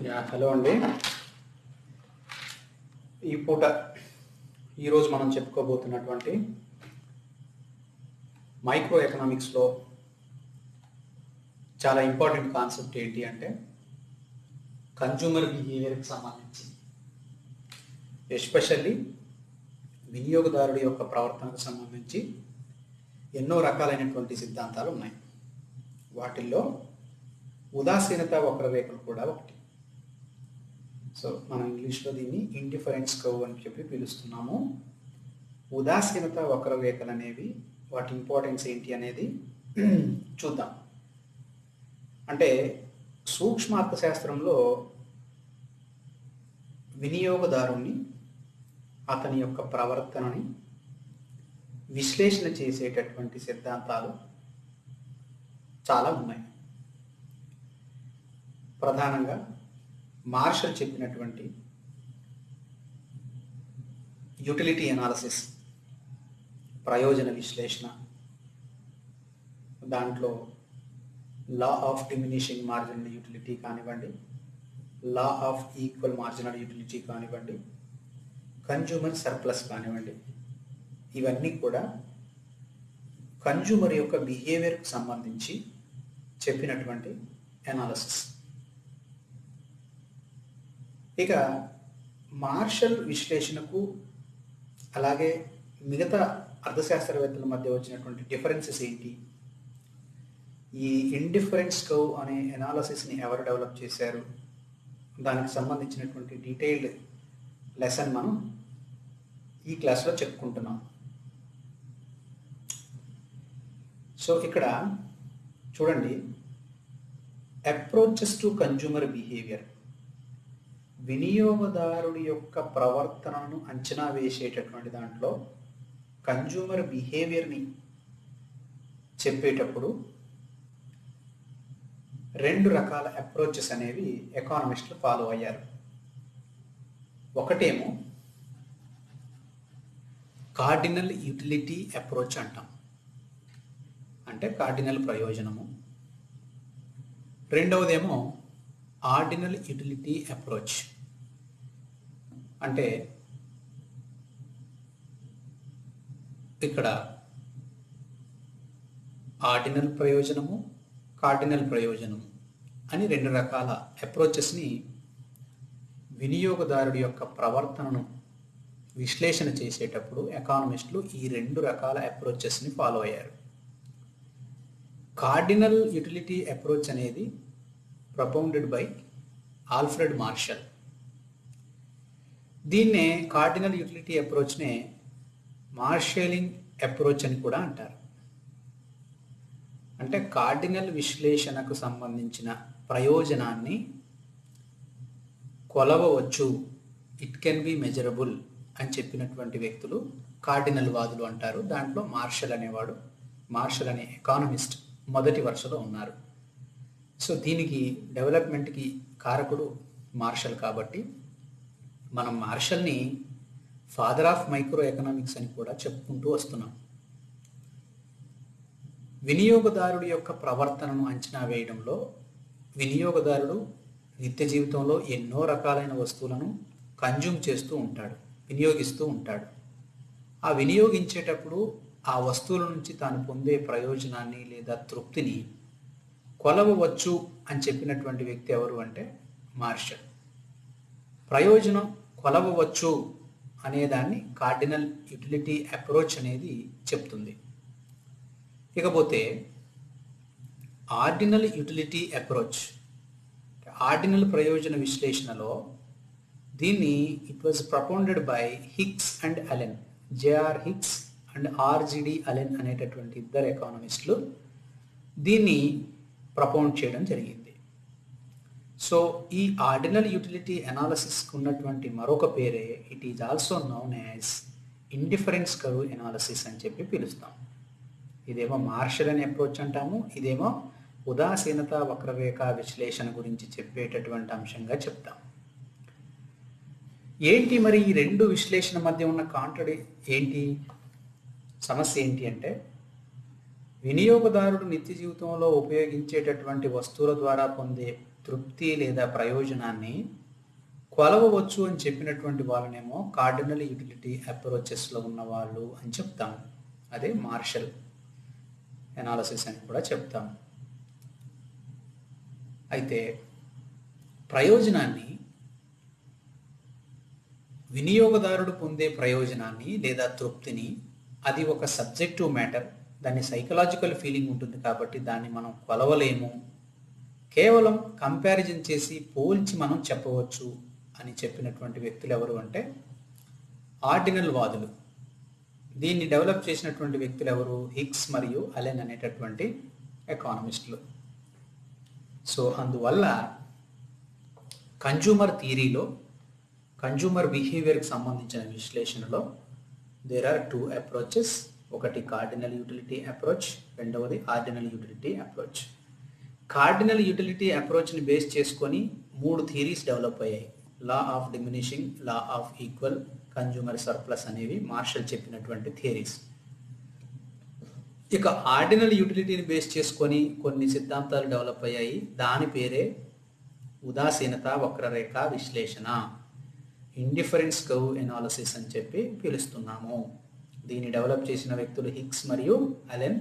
Hello అండి. ఈరోజు మనం చెప్పుకోబోతున్నటువంటి మైక్రో ఎకనామిక్స్లో చాలా ఇంపార్టెంట్ కాన్సెప్ట్ ఏంటి అంటే కన్జ్యూమర్ బిహేవియర్కి సంబంధించి, ఎస్పెషల్లీ వినియోగదారుడి యొక్క ప్రవర్తనకు సంబంధించి ఎన్నో రకాలైనటువంటి సిద్ధాంతాలు ఉన్నాయి. వాటిల్లో ఉదాసీనత వక్రరేఖలు కూడా ఒకటి. సో మనం ఇంగ్లీష్లో దీన్ని ఇండిఫరెన్స్ కర్వ్ అని చెప్పి పిలుస్తున్నాము. ఉదాసీనత వక్రరేఖలు అనేవి వాటి ఇంపార్టెన్స్ ఏంటి అనేది చూద్దాం. అంటే సూక్ష్మ అర్థశాస్త్రంలో వినియోగదారుని అతని యొక్క ప్రవర్తనని విశ్లేషణ చేసేటటువంటి సిద్ధాంతాలు చాలా ఉన్నాయి. ప్రధానంగా మార్షల్ చెప్పినటువంటి యూటిలిటీ అనాలిసిస్, ప్రయోజన విశ్లేషణ, దాంట్లో law of diminishing marginal utility కానివ్వండి, law of equal marginal utility కానివ్వండి, కన్జ్యూమర్ సర్ప్లస్ కానివ్వండి, ఇవన్నీ కూడా కన్జ్యూమర్ యొక్క బిహేవియర్కి సంబంధించి చెప్పినటువంటి అనాలిసిస్. ఇక మార్షల్ విశ్లేషణకు అలాగే మిగతా అర్థశాస్త్రవేత్తల మధ్య వచ్చినటువంటి డిఫరెన్సెస్ ఏంటి, ఈ ఇండిఫరెన్స్ కర్వ్ అనే అనాలిసిస్ని ఎవరు డెవలప్ చేశారు, దానికి సంబంధించినటువంటి డీటెయిల్డ్ లెసన్ మనం ఈ క్లాస్లో చెప్పుకుంటున్నాం. సో ఇక్కడ చూడండి, అప్రోచెస్ టు కన్జ్యూమర్ బిహేవియర్, వినియోగదారుడి యొక్క ప్రవర్తనను అంచనా వేసేటటువంటి దాంట్లో కన్జ్యూమర్ బిహేవియర్ని చెప్పేటప్పుడు రెండు రకాల అప్రోచెస్ అనేవి ఎకానమిస్టులు ఫాలో అయ్యారు. ఒకటేమో కార్డినల్ యూటిలిటీ అప్రోచ్ అంటాం, అంటే కార్డినల్ ప్రయోజనము. రెండవదేమో ఆర్డినల్ యూటిలిటీ అప్రోచ్, అంటే ఇక్కడ ఆర్డినల్ ప్రయోజనము, కార్డినల్ ప్రయోజనము అని రెండు రకాల అప్రోచెస్ని వినియోగదారుడి యొక్క ప్రవర్తనను విశ్లేషణ చేసేటప్పుడు ఎకానమిస్టులు ఈ రెండు రకాల అప్రోచెస్ని ఫాలో అయ్యారు. కార్డినల్ యూటిలిటీ అప్రోచ్ అనేది ప్రపోండెడ్ బై ఆల్ఫ్రెడ్ మార్షల్. దీన్నే కార్డినల్ యూటిలిటీ అప్రోచ్నే మార్షలింగ్ అప్రోచ్ అని కూడా అంటారు. అంటే కార్డినల్ విశ్లేషణకు సంబంధించిన ప్రయోజనాన్ని కొలవవచ్చు, ఇట్ కెన్ బి మెజరబుల్ అని చెప్పినటువంటి వ్యక్తులు కార్డినల్ వాదులు అంటారు. దాంట్లో మార్షల్ అనే ఎకానమిస్ట్ మొదటి వరుసలో ఉన్నారు. సో దీనికి డెవలప్మెంట్కి కారకుడు మార్షల్ కాబట్టి మనం మార్షల్ని ఫాదర్ ఆఫ్ మైక్రో ఎకనామిక్స్ అని కూడా చెప్పుకుంటూ వస్తున్నాం. వినియోగదారుడి యొక్క ప్రవర్తనను అంచనా వేయడంలో వినియోగదారుడు నిత్య జీవితంలో ఎన్నో రకాలైన వస్తువులను కన్జ్యూమ్ చేస్తూ ఉంటాడు, వినియోగిస్తూ ఉంటాడు. ఆ వినియోగించేటప్పుడు ఆ వస్తువుల నుంచి తాను పొందే ప్రయోజనాన్ని లేదా తృప్తిని కొలవవచ్చు అని చెప్పినటువంటి వ్యక్తి ఎవరు అంటే మార్షల్. ప్రయోజనం కొలవవచ్చు అనేదాన్ని కార్డినల్ యూటిలిటీ అప్రోచ్ అనేది చెప్తుంది. ఇకపోతే ఆర్డినల్ యూటిలిటీ అప్రోచ్, ఆర్డినల్ ప్రయోజన విశ్లేషణలో దీన్ని it was propounded by Hicks and Allen, JR Hicks and RGD Allen అనేటటువంటి ఇద్దరు ఎకానమిస్టులు దీన్ని ప్రపోండ్ చేయడం జరిగింది. సో ఈ ఆర్డినల్ యూటిలిటీ అనాలిసిస్కి ఉన్నటువంటి మరొక పేరే it is also noun as indifference curve analysis అని చెప్పి పిలుస్తాం. ఇదేమో మార్షల్ అనే అప్రోచ్ అంటాము, ఇదేమో ఉదాసీనత వక్రరేఖ విశ్లేషణ గురించి చెప్పేటటువంటి అంశంగా చెప్తాం. ఏంటి మరి ఈ రెండు విశ్లేషణ మధ్య ఉన్న ఏంటి, సమస్య ఏంటి అంటే వినియోగదారుడు నిత్య జీవితంలో ఉపయోగించేటటువంటి వస్తువుల ద్వారా పొందే తృప్తి లేదా ప్రయోజనాన్ని కొలవవచ్చు అని చెప్పినటువంటి వాళ్ళనేమో కార్డినల్ యూటిలిటీ అప్రోచెస్లో ఉన్న వాళ్ళు అని చెప్తాం. అదే మార్షల్ ఎనాలిసిస్ అని కూడా చెప్తాం. అయితే ప్రయోజనాన్ని, వినియోగదారుడు పొందే ప్రయోజనాన్ని లేదా తృప్తిని, అది ఒక సబ్జెక్టివ్ మ్యాటర్, దాన్ని సైకలాజికల్ ఫీలింగ్ ఉంటుంది కాబట్టి దాన్ని మనం కొలవలేము, కేవలం కంపారిజన్ చేసి పోల్చి మనం చెప్పవచ్చు అని చెప్పినటువంటి వ్యక్తులు ఎవరు అంటే ఆర్డినల్ వాదులు. దీన్ని డెవలప్ చేసినటువంటి వ్యక్తులు ఎవరు? హిగ్స్ మరియు అలెన్ అనేటటువంటి ఎకానమిస్టులు. సో అందువల్ల కన్జ్యూమర్ థియరీలో, కన్జ్యూమర్ బిహేవియర్కి సంబంధించిన విశ్లేషణలో దేర్ ఆర్ 2 అప్రోచెస్. ఒకటి కార్డినల్ యూటిలిటీ అప్రోచ్, రెండవది ordinal utility approach. Cardinal utility అప్రోచ్ని బేస్ చేసుకొని 3 థియరీస్ డెవలప్ అయ్యాయి. Law of diminishing, law of equal, consumer surplus అనేవి మార్షల్ చెప్పినటువంటి థియరీస్. ఇక ఆర్డినల్ యూటిలిటీని బేస్ చేసుకొని కొన్ని సిద్ధాంతాలు డెవలప్ అయ్యాయి. దాని పేరే ఉదాసీనత వక్రరేఖ విశ్లేషణ, ఇండిఫరెన్స్ కర్వ్ ఎనాలిసిస్ అని చెప్పి పిలుస్తున్నాము. దీన్ని డెవలప్ చేసిన వ్యక్తులు హిగ్స్ మరియు అలెన్,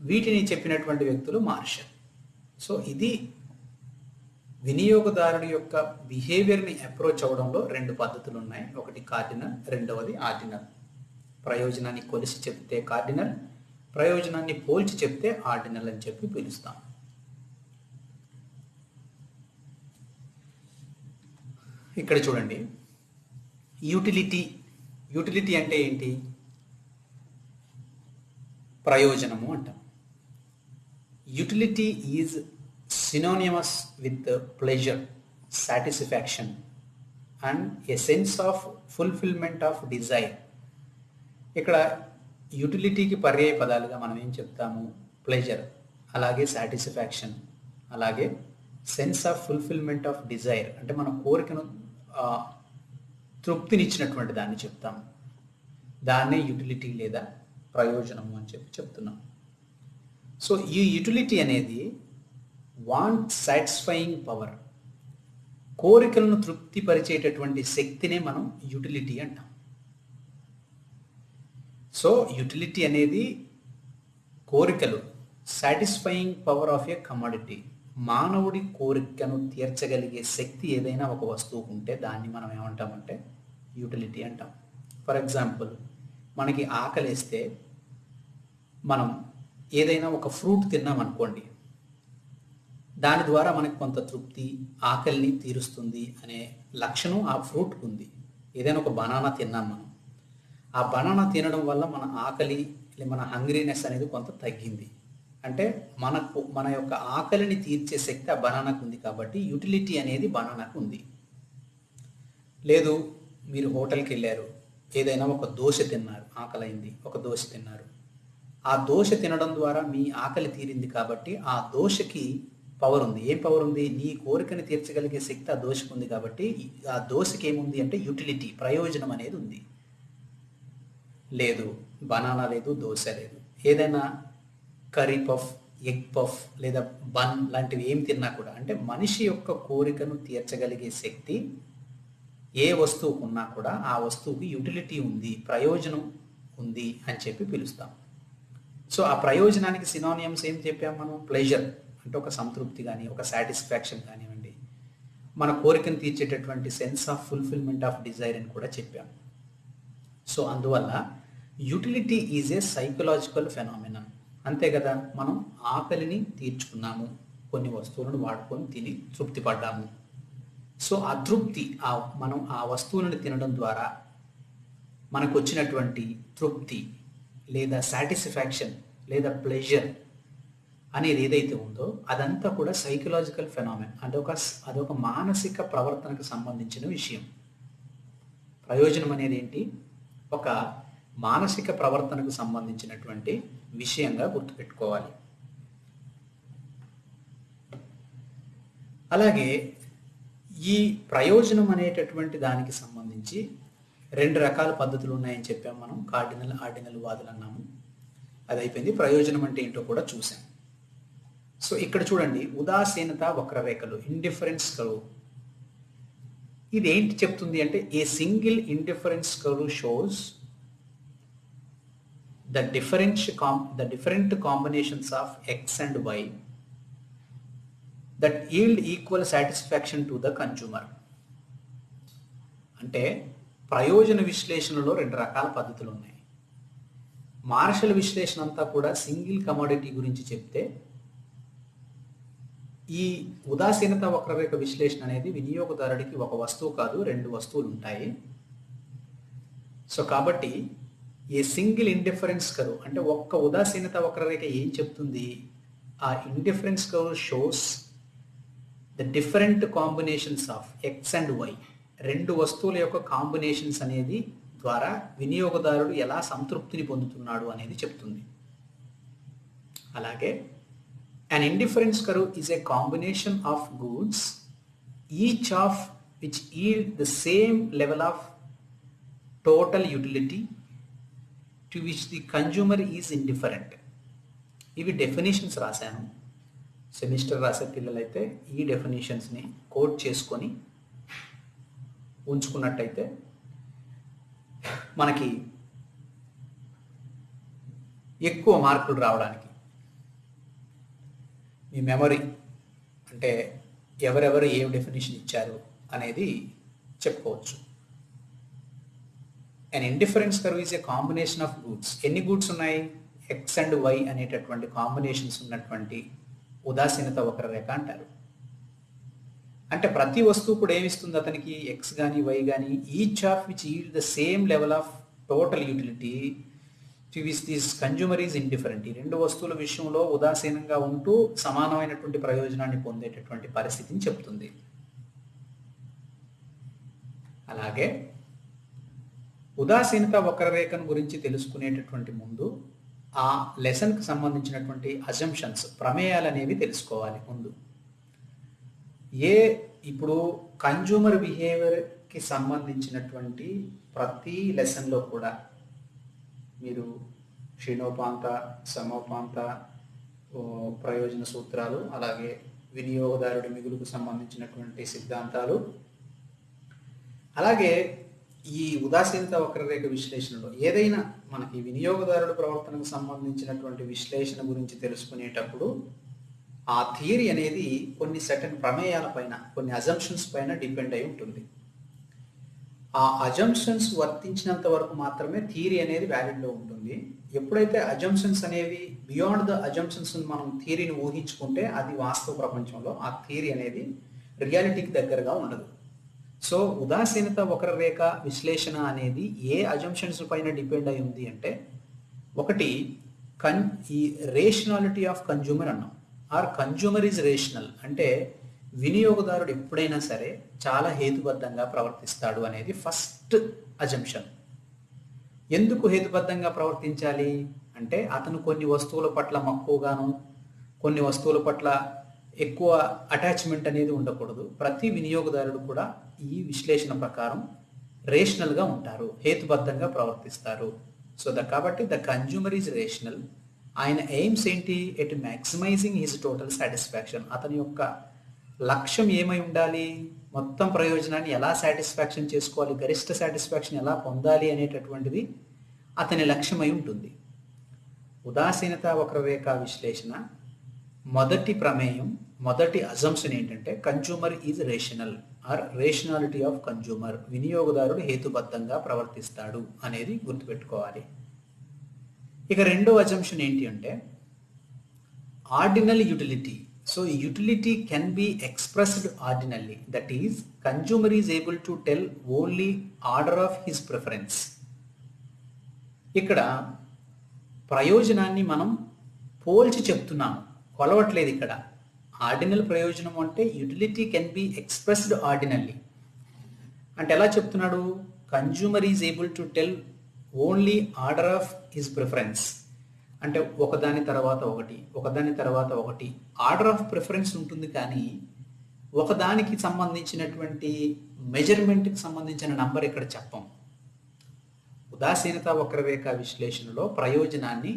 వీటిని చెప్పినటువంటి వ్యక్తులు మార్షల్. సో ఇది వినియోగదారుడి యొక్క బిహేవియర్ని అప్రోచ్ అవ్వడంలో 2 పద్ధతులు ఉన్నాయి. ఒకటి కార్డినల్, రెండవది ఆర్డినల్. ప్రయోజనాన్ని కొలిసి చెప్తే కార్డినల్, ప్రయోజనాన్ని పోల్చి చెప్తే ఆర్డినల్ అని చెప్పి పిలుస్తాం. ఇక్కడ చూడండి, యూటిలిటీ అంటే ఏంటి? ప్రయోజనము అంటాం. Utility is synonymous with pleasure, satisfaction and a sense of fulfillment of desire. ఇక్కడ యూటిలిటీకి పర్యాయ పదాలుగా మనం ఏం చెప్తాము? ప్లెజర్, అలాగే సాటిస్ఫాక్షన్, అలాగే sense of fulfilment of Dzire, అంటే మన కోరికను తృప్తినిచ్చినటువంటి దాన్ని చెప్తాము. దాన్నే యూటిలిటీ లేదా ప్రయోజనము అని చెప్పి చెప్తున్నాం. సో ఈ యూటిలిటీ అనేది వాంట్ సాటిస్ఫైయింగ్ పవర్, కోరికలను తృప్తిపరిచేటటువంటి శక్తినే మనం యూటిలిటీ అంటాం. సో యూటిలిటీ అనేది కోరికలు, satisfying power of A commodity, మానవుడి కోరికను తీర్చగలిగే శక్తి ఏదైనా ఒక వస్తువుకు ఉంటే దాన్ని మనం ఏమంటామంటే యూటిలిటీ అంటాం. ఫర్ ఎగ్జాంపుల్, మనకి ఆకలేస్తే మనం ఏదైనా ఒక ఫ్రూట్ తిన్నాం అనుకోండి, దాని ద్వారా మనకు కొంత తృప్తి, ఆకలిని తీరుస్తుంది అనే లక్షణం ఆ ఫ్రూట్కి ఉంది. ఏదైనా ఒక బనానా తిన్నాం మనం, ఆ బనానా తినడం వల్ల మన ఆకలి, మన హంగ్రీనెస్ అనేది కొంత తగ్గింది. అంటే మన యొక్క ఆకలిని తీర్చే శక్తి ఆ బనానాకు ఉంది కాబట్టి యూటిలిటీ అనేది బనానాకు ఉంది. లేదు, మీరు హోటల్కి వెళ్ళారు, ఏదైనా ఒక దోశ తిన్నారు, ఆకలైంది, ఒక దోశ తిన్నారు, ఆ దోశ తినడం ద్వారా మీ ఆకలి తీరింది కాబట్టి ఆ దోశకి పవర్ ఉంది. ఏం పవర్ ఉంది? నీ కోరికని తీర్చగలిగే శక్తి ఆ దోశకు ఉంది కాబట్టి ఆ దోశకి ఏముంది అంటే యూటిలిటీ, ప్రయోజనం అనేది ఉంది. లేదు, బనానా లేదు, దోశ లేదు, ఏదైనా కర్రీ పఫ్, ఎగ్ పఫ్ లేదా బన్ లాంటివి ఏం తిన్నా కూడా, అంటే మనిషి యొక్క కోరికను తీర్చగలిగే శక్తి ఏ వస్తువుకు ఉన్నా కూడా ఆ వస్తువుకి యూటిలిటీ ఉంది, ప్రయోజనం ఉంది అని చెప్పి పిలుస్తాం. సో ఆ ప్రయోజనానికి సినోనియమ్స్ ఏం చెప్పాం మనం? ప్లెజర్ అంటే ఒక సంతృప్తి కానీ, ఒక సాటిస్ఫాక్షన్ కానివ్వండి, మన కోరికను తీర్చేటటువంటి sense of fulfilment of desire అని కూడా చెప్పాం. సో అందువల్ల utility is a psychological phenomenon. అంతే కదా, మనం ఆకలిని తీర్చుకున్నాము, కొన్ని వస్తువులను వాడుకొని తిని తృప్తి పడ్డాము. సో ఆ తృప్తి, మనం ఆ వస్తువులను తినడం ద్వారా మనకు వచ్చినటువంటి తృప్తి లేదా సాటిస్ఫాక్షన్ లేదా ప్లెజర్ అనేది ఏదైతే ఉందో అదంతా కూడా సైకలాజికల్ ఫెనామినన్, అంటే అదొక మానసిక ప్రవర్తనకు సంబంధించిన విషయం. ప్రయోజనం అనేది ఏంటి? ఒక మానసిక ప్రవర్తనకు సంబంధించినటువంటి విషయంగా గుర్తుపెట్టుకోవాలి. అలాగే ఈ ప్రయోజనం అనేటటువంటి దానికి సంబంధించి 2 రకాల పద్ధతులు ఉన్నాయని చెప్పాము మనం. కార్డినల్, ఆర్డినల్ వాదులు అన్నాము. అది అయిపోయింది. ప్రయోజనం అంటే ఏంటో కూడా చూసాం. సో ఇక్కడ చూడండి, ఉదాసీనత వక్రరేఖలు, ఇండిఫరెన్స్ కర్వ్. ఇది ఏంటి చెప్తుంది అంటే, a single indifference curve shows the different combinations of x and y that yield equal satisfaction to the consumer. అంటే ప్రయోజన విశ్లేషణలో రెండు రకాల పద్ధతులు ఉన్నాయి. మార్షల్ విశ్లేషణ అంతా కూడా సింగిల్ కమోడిటీ గురించి చెప్తే, ఈ ఉదాసీనత వక్రరేఖ విశ్లేషణ అనేది వినియోగదారుడికి ఒక వస్తువు కాదు, రెండు వస్తువులు ఉంటాయి. సో కాబట్టి ఏ సింగిల్ ఇండిఫరెన్స్ కర్వ్ అంటే ఒక్క ఉదాసీనత వక్రరేఖ ఏం చెప్తుంది, ఆ indifference curve shows the different combinations of X and Y, రెండు వస్తువుల యొక్క కాంబినేషన్స్ అనేది ద్వారా వినియోగదారుడు ఎలా సంతృప్తిని పొందుతున్నాడు అనేది చెప్తుంది. అలాగే an indifference curve is a combination of goods each of which yield the same level of total utility to which the consumer is indifferent. ఇవి డెఫినేషన్స్ రాశాను. సెమిస్టర్ రాసే పిల్లలైతే ఈ డెఫినేషన్స్ని కోట్ చేసుకొని ఉంచుకున్నట్టయితే మనకి ఎక్కువ మార్కులు రావడానికి మీ మెమరీ అంటే ఎవరెవరు ఏ డెఫినేషన్ ఇచ్చారు అనేది చెప్పుకోవచ్చు. an indifference curve is a combination of goods. ఎన్ని గూడ్స్ ఉన్నాయి? ఎక్స్ అండ్ వై అనేటటువంటి కాంబినేషన్స్ ఉన్నటువంటి ఉదాసీనత వక్రరేఖ అంటారు. అంటే ప్రతి వస్తువు కూడా ఏమిస్తుంది అతనికి, ఎక్స్ కానీ వై కానీ, each of which yield the same level of total utility to which this consumer is indifferent. ఈ రెండు వస్తువుల విషయంలో ఉదాసీనంగా ఉంటూ సమానమైనటువంటి ప్రయోజనాన్ని పొందేటటువంటి పరిస్థితిని చెప్తుంది. అలాగే ఉదాసీనత వక్రరేఖను గురించి తెలుసుకునేటటువంటి ముందు ఆ లెసన్కి సంబంధించినటువంటి అజంప్షన్స్, ప్రమేయాలు అనేవి తెలుసుకోవాలి ముందు. ఇప్పుడు కన్జ్యూమర్ బిహేవియర్కి సంబంధించినటువంటి ప్రతి లెసన్లో కూడా మీరు క్షీణోపాంత, సమోపాంత ప్రయోజన సూత్రాలు, అలాగే వినియోగదారుడి మిగులుకు సంబంధించినటువంటి సిద్ధాంతాలు, అలాగే ఈ ఉదాసీనత వక్రరేఖ విశ్లేషణలో ఏదైనా మనకి వినియోగదారుడు ప్రవర్తనకు సంబంధించినటువంటి విశ్లేషణ గురించి తెలుసుకునేటప్పుడు ఆ థియరీ అనేది కొన్ని సర్టెన్ ప్రమేయాల పైన, కొన్ని అజంప్షన్స్ పైన డిపెండ్ అయి ఉంటుంది. ఆ అజంప్షన్స్ వర్తించినంత వరకు మాత్రమే థియరీ అనేది వ్యాలిడ్లో ఉంటుంది. ఎప్పుడైతే అజంప్షన్స్ అనేవి బియాండ్ ద అజంప్షన్స్ మనం థియరీని ఊహించుకుంటే అది వాస్తవ ప్రపంచంలో ఆ థియరీ అనేది రియాలిటీకి దగ్గరగా ఉండదు. సో ఉదాసీనత వక్రరేఖ విశ్లేషణ అనేది ఏ అజంప్షన్స్ పైన డిపెండ్ అయి ఉంది అంటే, ఒకటి ఈ రేషనాలిటీ ఆఫ్ కన్జ్యూమర్ అన్నాం, ఆర్ కన్జ్యూమర్ ఈజ్ రేషనల్ అంటే వినియోగదారుడు ఎప్పుడైనా సరే చాలా హేతుబద్ధంగా ప్రవర్తిస్తాడు అనేది ఫస్ట్ అజంప్షన్. ఎందుకు హేతుబద్ధంగా ప్రవర్తించాలి అంటే, అతను కొన్ని వస్తువుల పట్ల మక్కువగాను, కొన్ని వస్తువుల పట్ల ఎక్కువ అటాచ్మెంట్ అనేది ఉండకూడదు. ప్రతి వినియోగదారుడు కూడా ఈ విశ్లేషణ ప్రకారం రేషనల్గా ఉంటారు, హేతుబద్ధంగా ప్రవర్తిస్తారు. సో కాబట్టి ద కన్జ్యూమర్ ఈజ్ రేషనల్. ఆయన ఎయిమ్స్ ఏంటి? At maximising his total satisfaction. అతని యొక్క లక్ష్యం ఏమై ఉండాలి? మొత్తం ప్రయోజనాన్ని ఎలా సాటిస్ఫాక్షన్ చేసుకోవాలి, గరిష్ట సాటిస్ఫాక్షన్ ఎలా పొందాలి అనేటటువంటిది అతని లక్ష్యమై ఉంటుంది. ఉదాసీనత వక్రరేఖ విశ్లేషణ మొదటి ప్రమేయం, మొదటి అజంప్షన్ ఏంటంటే consumer is rational or rationality of consumer, వినియోగదారుడు హేతుబద్ధంగా ప్రవర్తిస్తాడు అనేది గుర్తుపెట్టుకోవాలి. ఇక రెండో అజంప్షన్ ఏంటి అంటే ordinal utility. So utility can be expressed ordinally, that is consumer is able to tell only order of his preference. ఇక్కడ ప్రయోజనాన్ని మనం పోల్చి చెప్తున్నాము, కొలవట్లేదు. ఇక్కడ ఆర్డినల్ ప్రయోజనం అంటే యూటిలిటీ కెన్ బి ఎక్స్ప్రెస్డ్ ఆర్డినల్లీ అంటే ఎలా చెప్తున్నాడు? Consumer is able to tell only order of his preference అంటే ఒకదాని తర్వాత ఒకటి, ఒకదాని తర్వాత ఒకటి ఆర్డర్ ఆఫ్ ప్రిఫరెన్స్ ఉంటుంది, కానీ ఒకదానికి సంబంధించినటువంటి మెజర్మెంట్కి సంబంధించిన నంబర్ ఇక్కడ చెప్పం. ఉదాసీనత వక్రరేఖ విశ్లేషణలో ప్రయోజనాన్ని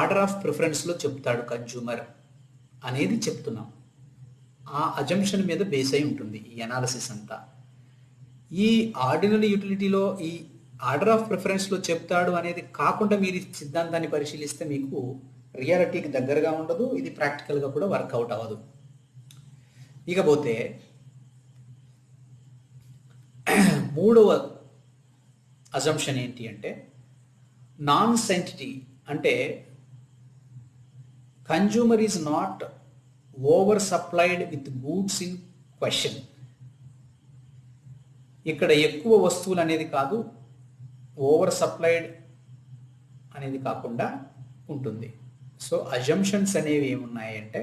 ఆర్డర్ ఆఫ్ ప్రిఫరెన్స్లో చెప్తాడు కన్జ్యూమర్. అనేది చెప్తున్నాం. ఆ అజంప్షన్ మీద బేస్ అయి ఉంటుంది ఈ అనాలిసిస్ అంతా. ఈ ఆర్డినరీ యూటిలిటీలో ఈ ఆర్డర్ ఆఫ్ ప్రిఫరెన్స్లో చెప్తాడు అనేది కాకుండా మీరు ఈ సిద్ధాంతాన్ని పరిశీలిస్తే మీకు రియాలిటీకి దగ్గరగా ఉండదు, ఇది ప్రాక్టికల్గా కూడా వర్కౌట్ అవ్వదు. ఇకపోతే మూడవ అజంప్షన్ ఏంటి అంటే నాన్ సెంటిటీ, అంటే consumer is not over supplied with goods in question. ఇక్కడ ఎక్కువ వస్తువులు అనేది కాదు, ఓవర్ సప్లైడ్ అనేది కాకుండా ఉంటుంది. సో అజంప్షన్స్ అనేవి ఏమున్నాయంటే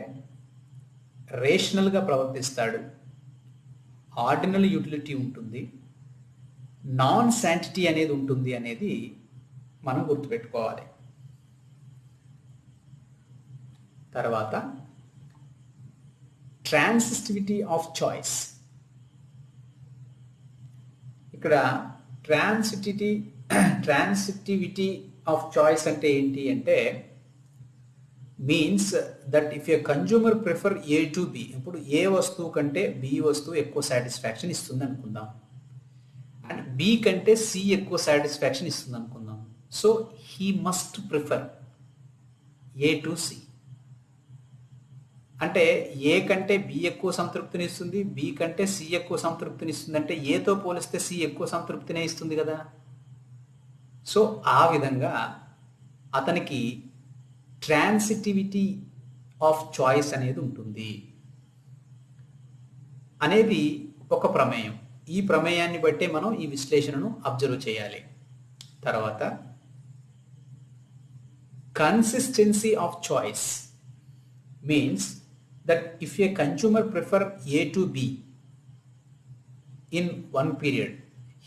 రేషనల్గా ప్రవర్తిస్తాడు, ఆర్డినల్ యూటిలిటీ ఉంటుంది, నాన్ శాంటిటీ అనేది ఉంటుంది అనేది మనం గుర్తుపెట్టుకోవాలి. తర్వాత ట్రాన్సిటివిటీ ఆఫ్ చాయిస్. ఇక్కడ ట్రాన్సిటివిటీ ఆఫ్ చాయిస్ అంటే ఏంటి అంటే means that if A consumer prefer A to be, ఇప్పుడు ఏ వస్తువు కంటే బి వస్తువు ఎక్కువ సాటిస్ఫాక్షన్ ఇస్తుంది అనుకుందాం, అండ్ బి కంటే సి ఎక్కువ సాటిస్ఫాక్షన్ ఇస్తుంది అనుకుందాం. So he must prefer A to C. అంటే ఏ కంటే బి ఎక్కువ సంతృప్తిని ఇస్తుంది, బి కంటే సి ఎక్కువ సంతృప్తిని ఇస్తుంది, అంటే ఏతో పోలిస్తే సి ఎక్కువ సంతృప్తినే ఇస్తుంది కదా. సో ఆ విధంగా అతనికి ట్రాన్సిటివిటీ ఆఫ్ చాయిస్ అనేది ఉంటుంది అనేది ఒక ప్రమేయం. ఈ ప్రమేయాన్ని బట్టే మనం ఈ విశ్లేషణను అబ్జర్వ్ చేయాలి. తర్వాత consistency of choice means that if a consumer prefer A to B in one period,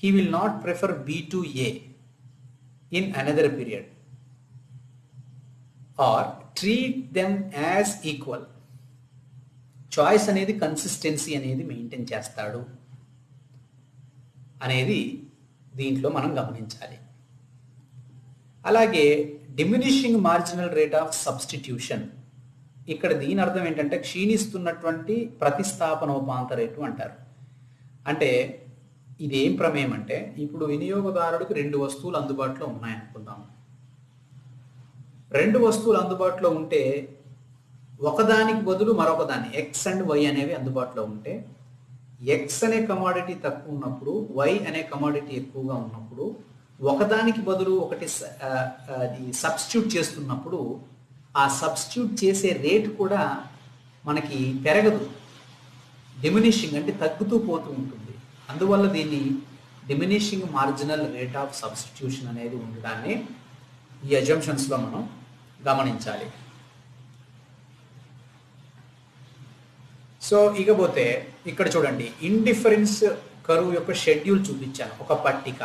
he will not prefer B to A in another period or treat them as equal. Choice అనేది consistency అనేది maintain చేస్తాడు అనేది దీంట్లో మనం గమనించాలి. అలాగే diminishing marginal rate of substitution, ఇక్కడ దీని అర్థం ఏంటంటే క్షీణిస్తున్నటువంటి ప్రతిస్థాపనోపాంత రేటు అంటారు. అంటే ఇది ఏం ప్రమేయం అంటే ఇప్పుడు వినియోగదారుడికి రెండు వస్తువులు అందుబాటులో ఉన్నాయనుకుందాం. రెండు వస్తువులు అందుబాటులో ఉంటే ఒకదానికి బదులు మరొకదాన్ని ఎక్స్ అండ్ వై అనేవి అందుబాటులో ఉంటే ఎక్స్ అనే కమాడిటీ తక్కువ ఉన్నప్పుడు వై అనే కమాడిటీ ఎక్కువగా ఉన్నప్పుడు ఒకదానికి బదులు ఒకటి సబ్స్టిట్యూట్ చేస్తున్నప్పుడు ఆ సబ్స్టిట్యూట్ చేసే రేట్ కూడా మనకి పెరగదు, డిమినిషింగ్ అంటే తగ్గుతూ పోతూ ఉంటుంది. అందువల్ల దీన్ని diminishing marginal rate of substitution అనేది ఉండడాన్ని ఈ అజంప్షన్స్లో మనం గమనించాలి. సో ఇకపోతే ఇక్కడ చూడండి, ఇండిఫరెన్స్ కరువు యొక్క షెడ్యూల్ చూపించాను, ఒక పట్టిక.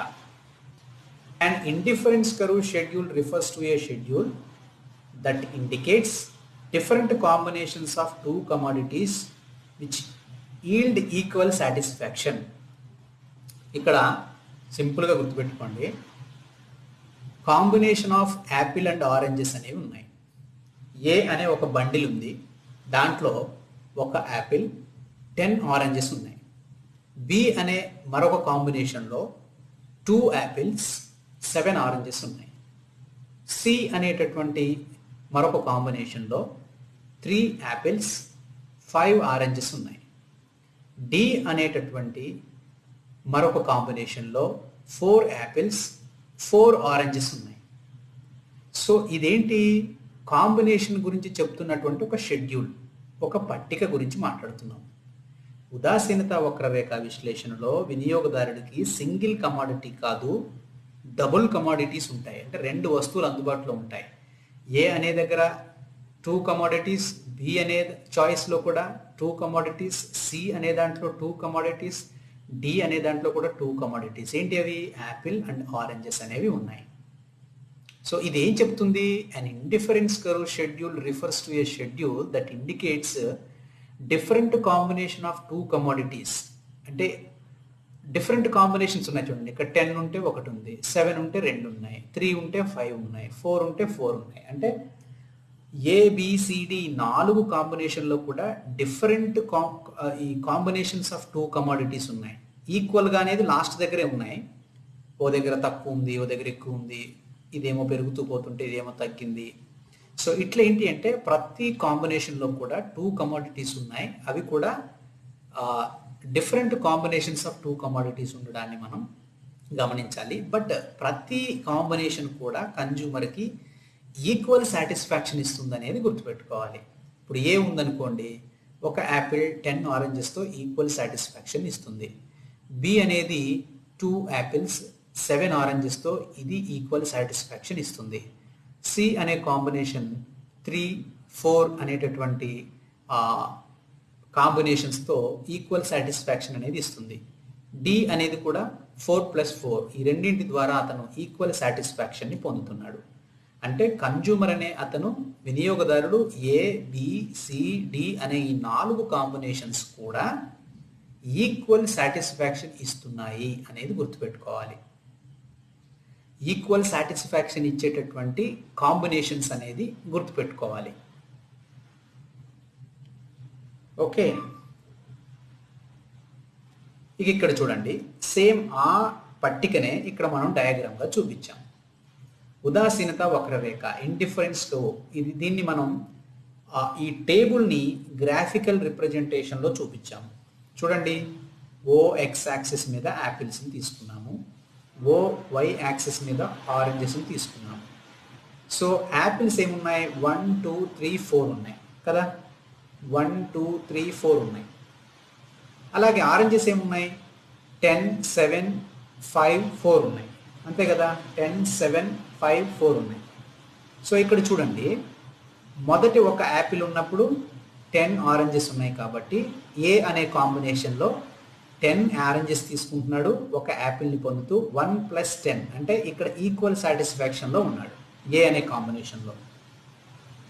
అండ్ ఇండిఫరెన్స్ కరువు schedule refers to A schedule that indicates different combinations of two commodities which yield equal satisfaction. ఇక్కడ సింపుల్గా గుర్తుపెట్టుకోండి, combination of Apple and oranges అనేవి ఉన్నాయి. ఏ అనే ఒక బండిల్ ఉంది, దాంట్లో ఒక యాపిల్ 10 ఆరెంజెస్ ఉన్నాయి. బి అనే మరొక కాంబినేషన్లో 2 యాపిల్స్ 7 ఆరెంజెస్ ఉన్నాయి. సి అనేటటువంటి మరొక కాంబినేషన్లో 3 యాపిల్స్ 5 ఆరెంజెస్ ఉన్నాయి. డి అనేటటువంటి మరొక కాంబినేషన్లో 4 యాపిల్స్ 4 ఆరెంజెస్ ఉన్నాయి. సో ఇదేంటి, కాంబినేషన్ గురించి చెప్తున్నటువంటి ఒక షెడ్యూల్, ఒక పట్టిక గురించి మాట్లాడుతున్నాం. ఉదాసీనత వక్రరేఖ విశ్లేషణలో వినియోగదారుడికి సింగిల్ కమాడిటీ కాదు, డబుల్ కమాడిటీస్ ఉంటాయి. అంటే రెండు వస్తువులు అందుబాటులో ఉంటాయి. ఏ అనే దగ్గర 2 కమాడిటీస్, బి అనే చాయిస్లో కూడా 2 కమాడిటీస్, సి అనే దాంట్లో 2 కమాడిటీస్, డి అనే దాంట్లో కూడా 2 కమాడిటీస్. ఏంటి అవి? యాపిల్ అండ్ ఆరెంజెస్ అనేవి ఉన్నాయి. సో ఇది ఏం చెప్తుంది? an indifference curve schedule refers to a schedule that indicates different combination of 2 commodities. అంటే డిఫరెంట్ కాంబినేషన్స్ ఉన్నాయి చూడండి. ఇక్కడ 10 ఉంటే ఒకటి ఉంది, 7 ఉంటే 2 ఉన్నాయి, 3 ఉంటే 5 ఉన్నాయి, 4 ఉంటే 4 ఉన్నాయి. అంటే ఏబిసిడి 4 కాంబినేషన్లో కూడా డిఫరెంట్ ఈ కాంబినేషన్స్ ఆఫ్ 2 కమాడిటీస్ ఉన్నాయి. ఈక్వల్గా అనేది లాస్ట్ దగ్గరే ఉన్నాయి. ఓ దగ్గర తక్కువ ఉంది, ఓ దగ్గర ఎక్కువ ఉంది, ఇదేమో పెరుగుతూ పోతుంటే ఇదేమో తగ్గింది. సో ఇట్లా ఏంటి అంటే ప్రతి కాంబినేషన్లో కూడా 2 కమాడిటీస్ ఉన్నాయి. అవి కూడా డిఫరెంట్ కాంబినేషన్స్ ఆఫ్ 2 కమాడిటీస్ ఉండడాన్ని మనం గమనించాలి. బట్ ప్రతి కాంబినేషన్ కూడా కన్జ్యూమర్కి ఈక్వల్ సాటిస్ఫాక్షన్ ఇస్తుంది అనేది గుర్తుపెట్టుకోవాలి. ఇప్పుడు ఏ ఉందనుకోండి, ఒక యాపిల్ 10 ఆరెంజెస్తో ఈక్వల్ సాటిస్ఫాక్షన్ ఇస్తుంది. బి అనేది 2 యాపిల్స్ 7 ఆరెంజెస్తో ఇది ఈక్వల్ సాటిస్ఫాక్షన్ ఇస్తుంది. సి అనే కాంబినేషన్ 3, 4 అనేటటువంటి కాంబినేషన్స్తో ఈక్వల్ సాటిస్ఫాక్షన్ అనేది ఇస్తుంది. డి అనేది కూడా 4+4 ఈ రెండింటి ద్వారా అతను ఈక్వల్ సాటిస్ఫాక్షన్ని పొందుతున్నాడు. అంటే కన్జ్యూమర్ అనే అతను, వినియోగదారుడు ఏ, బి, సి, డి అనే ఈ 4 కాంబినేషన్స్ కూడా ఈక్వల్ సాటిస్ఫాక్షన్ ఇస్తున్నాయి అనేది గుర్తుపెట్టుకోవాలి. ఈక్వల్ సాటిస్ఫాక్షన్ ఇచ్చేటటువంటి కాంబినేషన్స్ అనేది గుర్తుపెట్టుకోవాలి. ఓకే, ఇక ఇక్కడ చూడండి, సేమ్ ఆ పట్టికనే ఇక్కడ మనం డయాగ్రామ్గా చూపించాం. ఉదాసీనత వక్రరేఖ, ఇండిఫరెన్స్ టు, దీన్ని మనం ఈ టేబుల్ని గ్రాఫికల్ రిప్రజెంటేషన్లో చూపించాము. చూడండి, ఓ ఎక్స్ యాక్సిస్ మీద యాపిల్స్ని తీసుకున్నాము, ఓ వై యాక్సిస్ మీద ఆరెంజెస్ని తీసుకున్నాము. సో యాపిల్స్ ఏమున్నాయి, 1, 2, 3, 4 ఉన్నాయి కదా, 1, 2, 3, 4 ఉన్నాయి. అలాగే ఆరెంజెస్ ఏమున్నాయి, 10, 7, 5, 4 ఉన్నాయి, అంతే కదా, 10, 7, 5, 4 ఉన్నాయి. సో ఇక్కడ చూడండి, మొదటి ఒక యాపిల్ ఉన్నప్పుడు 10 ఆరెంజెస్ ఉన్నాయి కాబట్టి ఏ అనే కాంబినేషన్లో 10 ఆరెంజెస్ తీసుకుంటున్నాడు, ఒక యాపిల్ని పొందుతూ 1+10 అంటే ఇక్కడ ఈక్వల్ సాటిస్ఫాక్షన్లో ఉన్నాడు ఏ అనే కాంబినేషన్లో.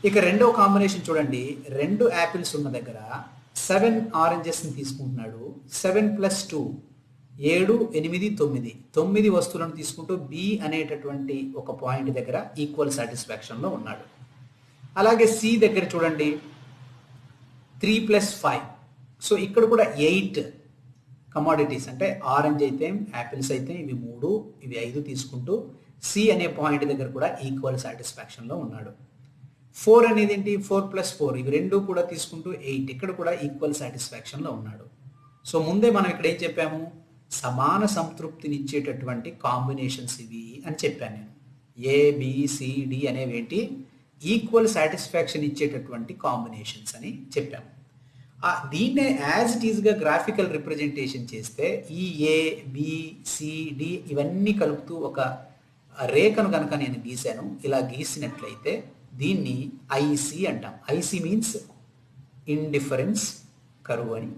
ఇక రెండో కాంబినేషన్ చూడండి, 2 యాపిల్స్ ఉన్న దగ్గర 7 ఆరెంజెస్ని తీసుకుంటున్నాడు, 7+2 7, 8, 9 వస్తువులను తీసుకుంటూ బి అనేటటువంటి ఒక పాయింట్ దగ్గర ఈక్వల్ సాటిస్ఫాక్షన్లో ఉన్నాడు. అలాగే సి దగ్గర చూడండి, 3+5, సో ఇక్కడ కూడా 8 కమాడిటీస్ అంటే ఆరెంజ్ అయితే, యాపిల్స్ అయితే ఇవి 3, ఇవి 5 తీసుకుంటూ సి అనే పాయింట్ దగ్గర కూడా ఈక్వల్ సాటిస్ఫాక్షన్లో ఉన్నాడు. 4 అనేది ఏంటి, 4+4 ఇవి 2 కూడా తీసుకుంటూ 8, ఇక్కడ కూడా ఈక్వల్ సాటిస్ఫాక్షన్లో ఉన్నాడు. సో ముందే మనం ఇక్కడ ఏం చెప్పాము, సమాన సంతృప్తినిచ్చేటటువంటి కాంబినేషన్స్ ఇవి అని చెప్పాను నేను. ఏ, బి, సి, డి అనేవి ఏంటి, ఈక్వల్ సాటిస్ఫాక్షన్ ఇచ్చేటటువంటి కాంబినేషన్స్ అని చెప్పాము. దీన్నే యాజ్ ఇట్ ఈజ్గా గ్రాఫికల్ రిప్రజెంటేషన్ చేస్తే ఈ ఏ, బి, సి, డి ఇవన్నీ కలుపుతూ ఒక రేఖను కనుక నేను గీశాను, ఇలా గీసినట్లయితే దీన్ని ఐసి అంటాం. ఐసి మీన్స్ ఇండిఫరెన్స్ కర్వ్ అని.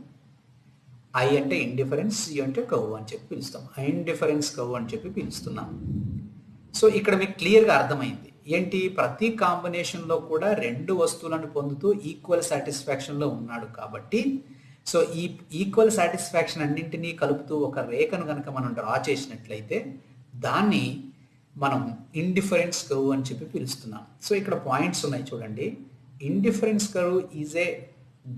ఐ అంటే ఇండిఫరెన్స్, సి అంటే కర్వ్ అని చెప్పి పిలుస్తాం. ఇండిఫరెన్స్ కర్వ్ అని చెప్పి పిలుస్తున్నాం. సో ఇక్కడ మీకు క్లియర్గా అర్థమైంది ఏంటి, ప్రతి కాంబినేషన్లో కూడా 2 వస్తువులను పొందుతూ ఈక్వల్ సాటిస్ఫాక్షన్లో ఉన్నాడు కాబట్టి, సో ఈ ఈక్వల్ సాటిస్ఫాక్షన్ అన్నింటినీ కలుపుతూ ఒక రేఖను కనుక మనం డ్రా చేసినట్లయితే దాన్ని మనం ఇండిఫరెన్స్ కర్వ్ అని చెప్పి పిలుస్తున్నాం. సో ఇక్కడ పాయింట్స్ ఉన్నాయి చూడండి. Indifference curve is a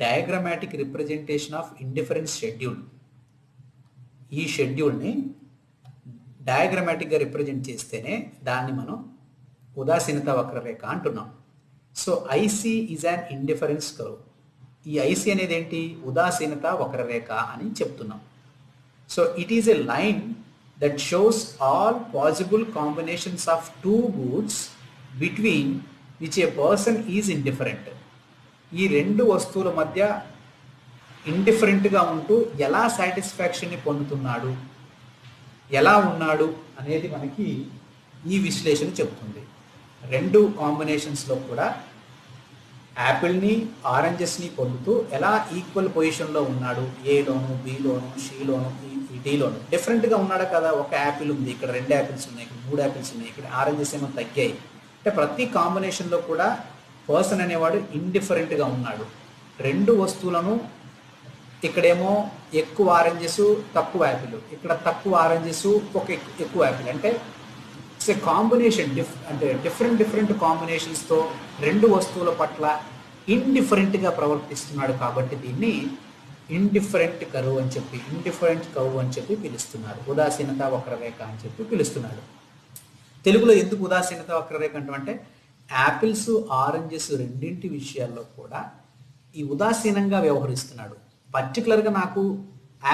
diagrammatic representation of indifference schedule. ఈ షెడ్యూల్ని డయాగ్రమాటిక్గా రిప్రజెంట్ చేస్తేనే దాన్ని మనం ఉదాసీనత వక్రరేఖ అంటున్నాం. So IC is an indifference curve. ఈ ఐసి అనేది ఏంటి, ఉదాసీనత వక్రరేఖ అని చెప్తున్నాం. So it is a line that shows all possible combinations of 2 goods between which a person is indifferent. ఈ 2 వస్తువుల మధ్య ఇండిఫరెంట్గా ఉంటూ ఎలా సాటిస్ఫాక్షన్ని పొందుతున్నాడు, ఎలా ఉన్నాడు అనేది మనకి ఈ విశ్లేషణ చెబుతుంది. 2 కాంబినేషన్స్లో కూడా యాపిల్ని, ఆరెంజెస్ని పొందుతూ ఎలా ఈక్వల్ పొజిషన్లో ఉన్నాడు, ఏలోను, బిలోను, సిలోను, డీలోను డిఫరెంట్గా ఉన్నాడు కదా. ఒక యాపిల్ ఉంది, ఇక్కడ 2 యాపిల్స్ ఉన్నాయి, ఇక్కడ 3 యాపిల్స్ ఉన్నాయి, ఇక్కడ ఆరెంజెస్ ఏమో తగ్గాయి. అంటే ప్రతి కాంబినేషన్లో కూడా పర్సన్ అనేవాడు ఇండిఫరెంట్గా ఉన్నాడు. 2 వస్తువులను, ఇక్కడేమో ఎక్కువ ఆరెంజెస్, తక్కువ యాపిల్, ఇక్కడ తక్కువ ఆరెంజెస్, ఒక ఎక్కువ యాపిల్, అంటే ఇట్స్ ఏ కాంబినేషన్ అంటే డిఫరెంట్ కాంబినేషన్స్తో రెండు వస్తువుల పట్ల ఇండిఫరెంట్గా ప్రవర్తిస్తున్నాడు కాబట్టి దీన్ని ఇండిఫరెంట్ కర్వ్ అని చెప్పి పిలుస్తున్నారు. ఉదాసీనత వక్రరేఖ అని చెప్పి పిలుస్తున్నాడు. తెలుగులో ఎందుకు ఉదాసీనత వక్రరేఖ అంటే యాపిల్స్ ఆరెంజెస్ రెండింటి విషయాల్లో కూడా ఈ ఉదాసీనంగా వ్యవహరిస్తున్నాడు. పర్టికులర్గా నాకు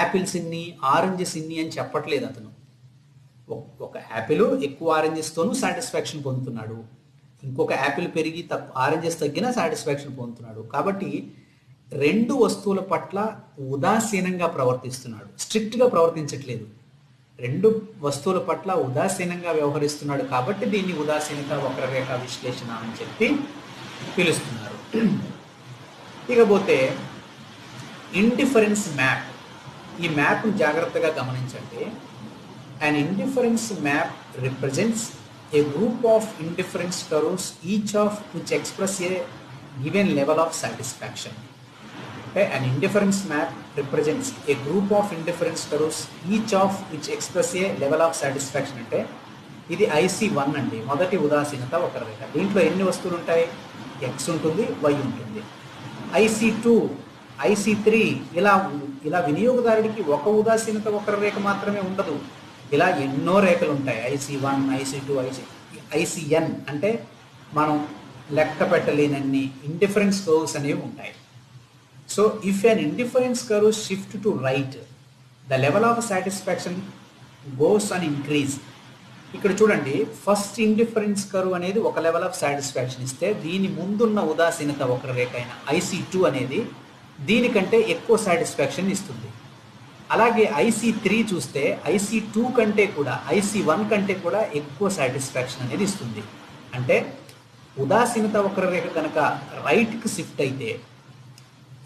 యాపిల్స్ ఇన్ని ఆరెంజెస్ ఇన్ని అని చెప్పట్లేదు అతను. ఒక యాపిల్ ఎక్కువ ఆరెంజెస్తోనూ సాటిస్ఫాక్షన్ పొందుతున్నాడు, ఇంకొక యాపిల్ పెరిగి ఆరెంజెస్ తగ్గినా సాటిస్ఫాక్షన్ పొందుతున్నాడు. కాబట్టి రెండు వస్తువుల పట్ల ఉదాసీనంగా ప్రవర్తిస్తున్నాడు, స్ట్రిక్ట్గా ప్రవర్తించట్లేదు. రెండు వస్తువుల పట్ల ఉదాసీనంగా వ్యవహరిస్తున్నాడు కాబట్టి దీన్ని ఉదాసీనత వక్రరేఖ విశ్లేషణ అని చెప్పి పిలుస్తున్నారు. ఇకపోతే ఇండిఫరెన్స్ మ్యాప్. ఈ మ్యాప్ను జాగ్రత్తగా గమనించండి. An indifference map represents a group of indifference curves, each of which express a given level of satisfaction. Okay? An indifference map represents a group of indifference curves, each of which express a level of satisfaction. అంటే ఇది IC1 అండి, మొదటి ఉదాసీనత వక్రరేఖ. దీంట్లో ఎన్ని వస్తువులు ఉంటాయి? X ఉంటుంది, Y ఉంటుంది. IC2, IC3 ఇలా వినియోగదారుడికి ఒక ఉదాసీనత వక్రరేఖ మాత్రమే ఉండదు. ఇలా ఎన్నో రేఖలు ఉంటాయి. IC1, IC2, ICN అంటే మనం లెక్క పెట్టలేనన్ని ఇండిఫరెన్స్ కర్వ్స్ అనేవి ఉంటాయి. So if an indifference curve shift to right, the level of satisfaction goes on increase. ఇక్కడ చూడండి, ఫస్ట్ ఇండిఫరెన్స్ కర్వ్ అనేది ఒక లెవెల్ ఆఫ్ సాటిస్ఫాక్షన్ ఇస్తే దీని ముందున్న ఉదాసీనత వక్రరేఖ అయిన IC2 అనేది దీనికంటే ఎక్కువ సాటిస్ఫాక్షన్ ఇస్తుంది. అలాగే IC3 చూస్తే IC2 కంటే కూడా IC1 కంటే కూడా ఎక్కువ సాటిస్ఫాక్షన్ అనేది ఇస్తుంది. అంటే ఉదాసీనత వక్రరేఖ కనుక రైట్కి షిఫ్ట్ అయితే,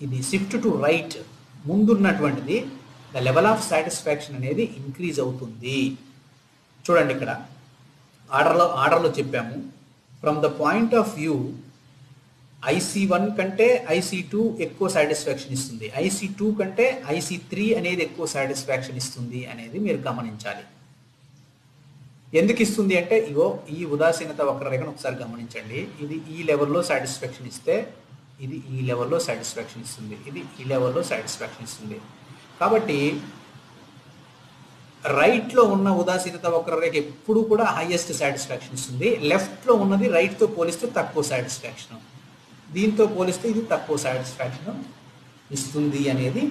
ఇది షిఫ్ట్ టు రైట్ ముందున్నటువంటిది ద లెవెల్ ఆఫ్ సాటిస్ఫాక్షన్ అనేది ఇంక్రీజ్ అవుతుంది. చూడండి, ఇక్కడ ఆర్డర్లో చెప్పాము. From the point of view IC1 కంటే IC2 ఎక్కువ సాటిస్ఫాక్షన్ ఇస్తుంది, IC2 కంటే IC3 అనేది ఎక్కువ సాటిస్ఫాక్షన్ ఇస్తుంది అనేది మీరు గమనించాలి. ఎందుకు ఇస్తుంది అంటే, ఈ ఉదాసీనత వక్రరేఖను ఒకసారి గమనించండి. ఇది ఈ లెవెల్లో సాటిస్ఫాక్షన్ ఇస్తే ఇది ఈ లెవెల్లో సాటిస్ఫాక్షన్ ఇస్తుంది, ఇది ఈ లెవెల్లో సాటిస్ఫాక్షన్ ఇస్తుంది. కాబట్టి రైట్లో ఉన్న ఉదాసీనత వక్రరేఖ ఎప్పుడు కూడా హైయెస్ట్ సాటిస్ఫాక్షన్ ఇస్తుంది. లెఫ్ట్లో ఉన్నది రైట్తో పోలిస్తే తక్కువ సాటిస్ఫాక్షన్, దీంతో పోలిస్తే ఇది తక్కువ సాటిస్ఫాక్షన్ ఇస్తుంది అనేది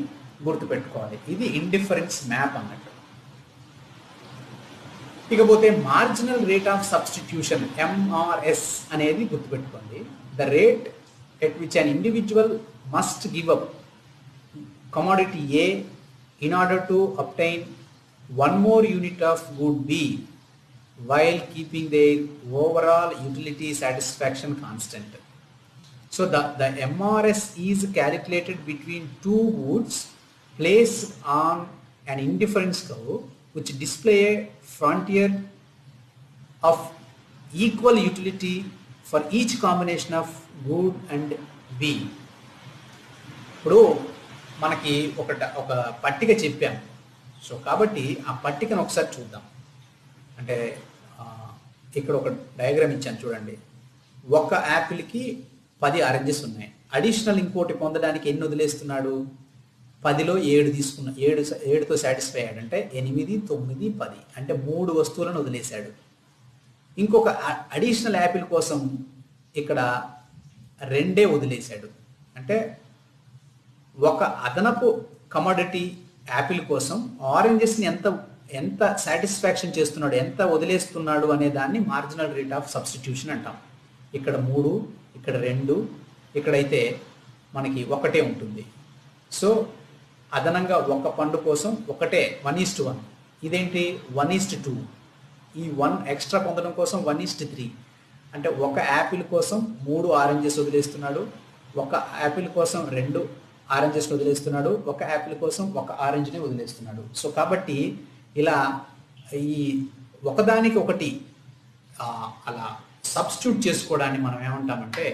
గుర్తుపెట్టుకోవాలి. ఇది ఇండిఫరెన్స్ మ్యాప్ అన్నట్టు. ఇకపోతే marginal rate of substitution, MRS అనేది గుర్తుపెట్టుకోండి. The rate at which an individual must give up commodity A in order to obtain one more unit of good B while keeping their overall utility satisfaction constant. So the MRS is calculated between two goods placed on an indifference curve which display a frontier of equal utility for each combination of good and B. ఇప్పుడు మనకి ఒక పట్టిక చెప్పాం. So కాబట్టి ఆ పట్టికను ఒకసారి చూద్దాం. అంటే ఇక్కడ ఒక డయాగ్రామ్ ఇచ్చాను చూడండి. ఒక యాపిల్కి 10 ఆరెంజెస్ ఉన్నాయి. అడిషనల్ ఇంకోటి పొందడానికి ఎన్ని వదిలేస్తున్నాడు? 10లో 7 తీసుకున్నా, 7తో సాటిస్ఫై అయ్యాడు. అంటే 8, 9, 10 అంటే 3 వస్తువులను వదిలేశాడు. ఇంకొక అడిషనల్ యాపిల్ కోసం ఇక్కడ 2 వదిలేశాడు. అంటే ఒక అదనపు కమోడిటీ యాపిల్ కోసం ఆరెంజెస్ని ఎంత సాటిస్ఫాక్షన్ చేస్తున్నాడు, ఎంత వదిలేస్తున్నాడు అనే దాన్ని మార్జినల్ రేట్ ఆఫ్ సబ్స్టిట్యూషన్ అంటాం. ఇక్కడ 3, ఇక్కడ 2, ఇక్కడైతే మనకి 1 ఉంటుంది. సో అదనంగా ఒక పండు కోసం 1:1. ఇదేంటి 1:2. ఈ 1 ఎక్స్ట్రా పొందడం కోసం 1:3. అంటే ఒక యాపిల్ కోసం 3 ఆరెంజెస్ వదిలేస్తున్నాడు, ఒక యాపిల్ కోసం 2 ఆరెంజెస్ వదిలేస్తున్నాడు, ఒక యాపిల్ కోసం 1 ఆరెంజ్ని వదిలేస్తున్నాడు. సో కాబట్టి ఇలా ఈ ఒకదానికి ఒకటి అలా సబ్స్టిట్యూట్ చేసుకోవడాన్ని మనం ఏమంటామంటే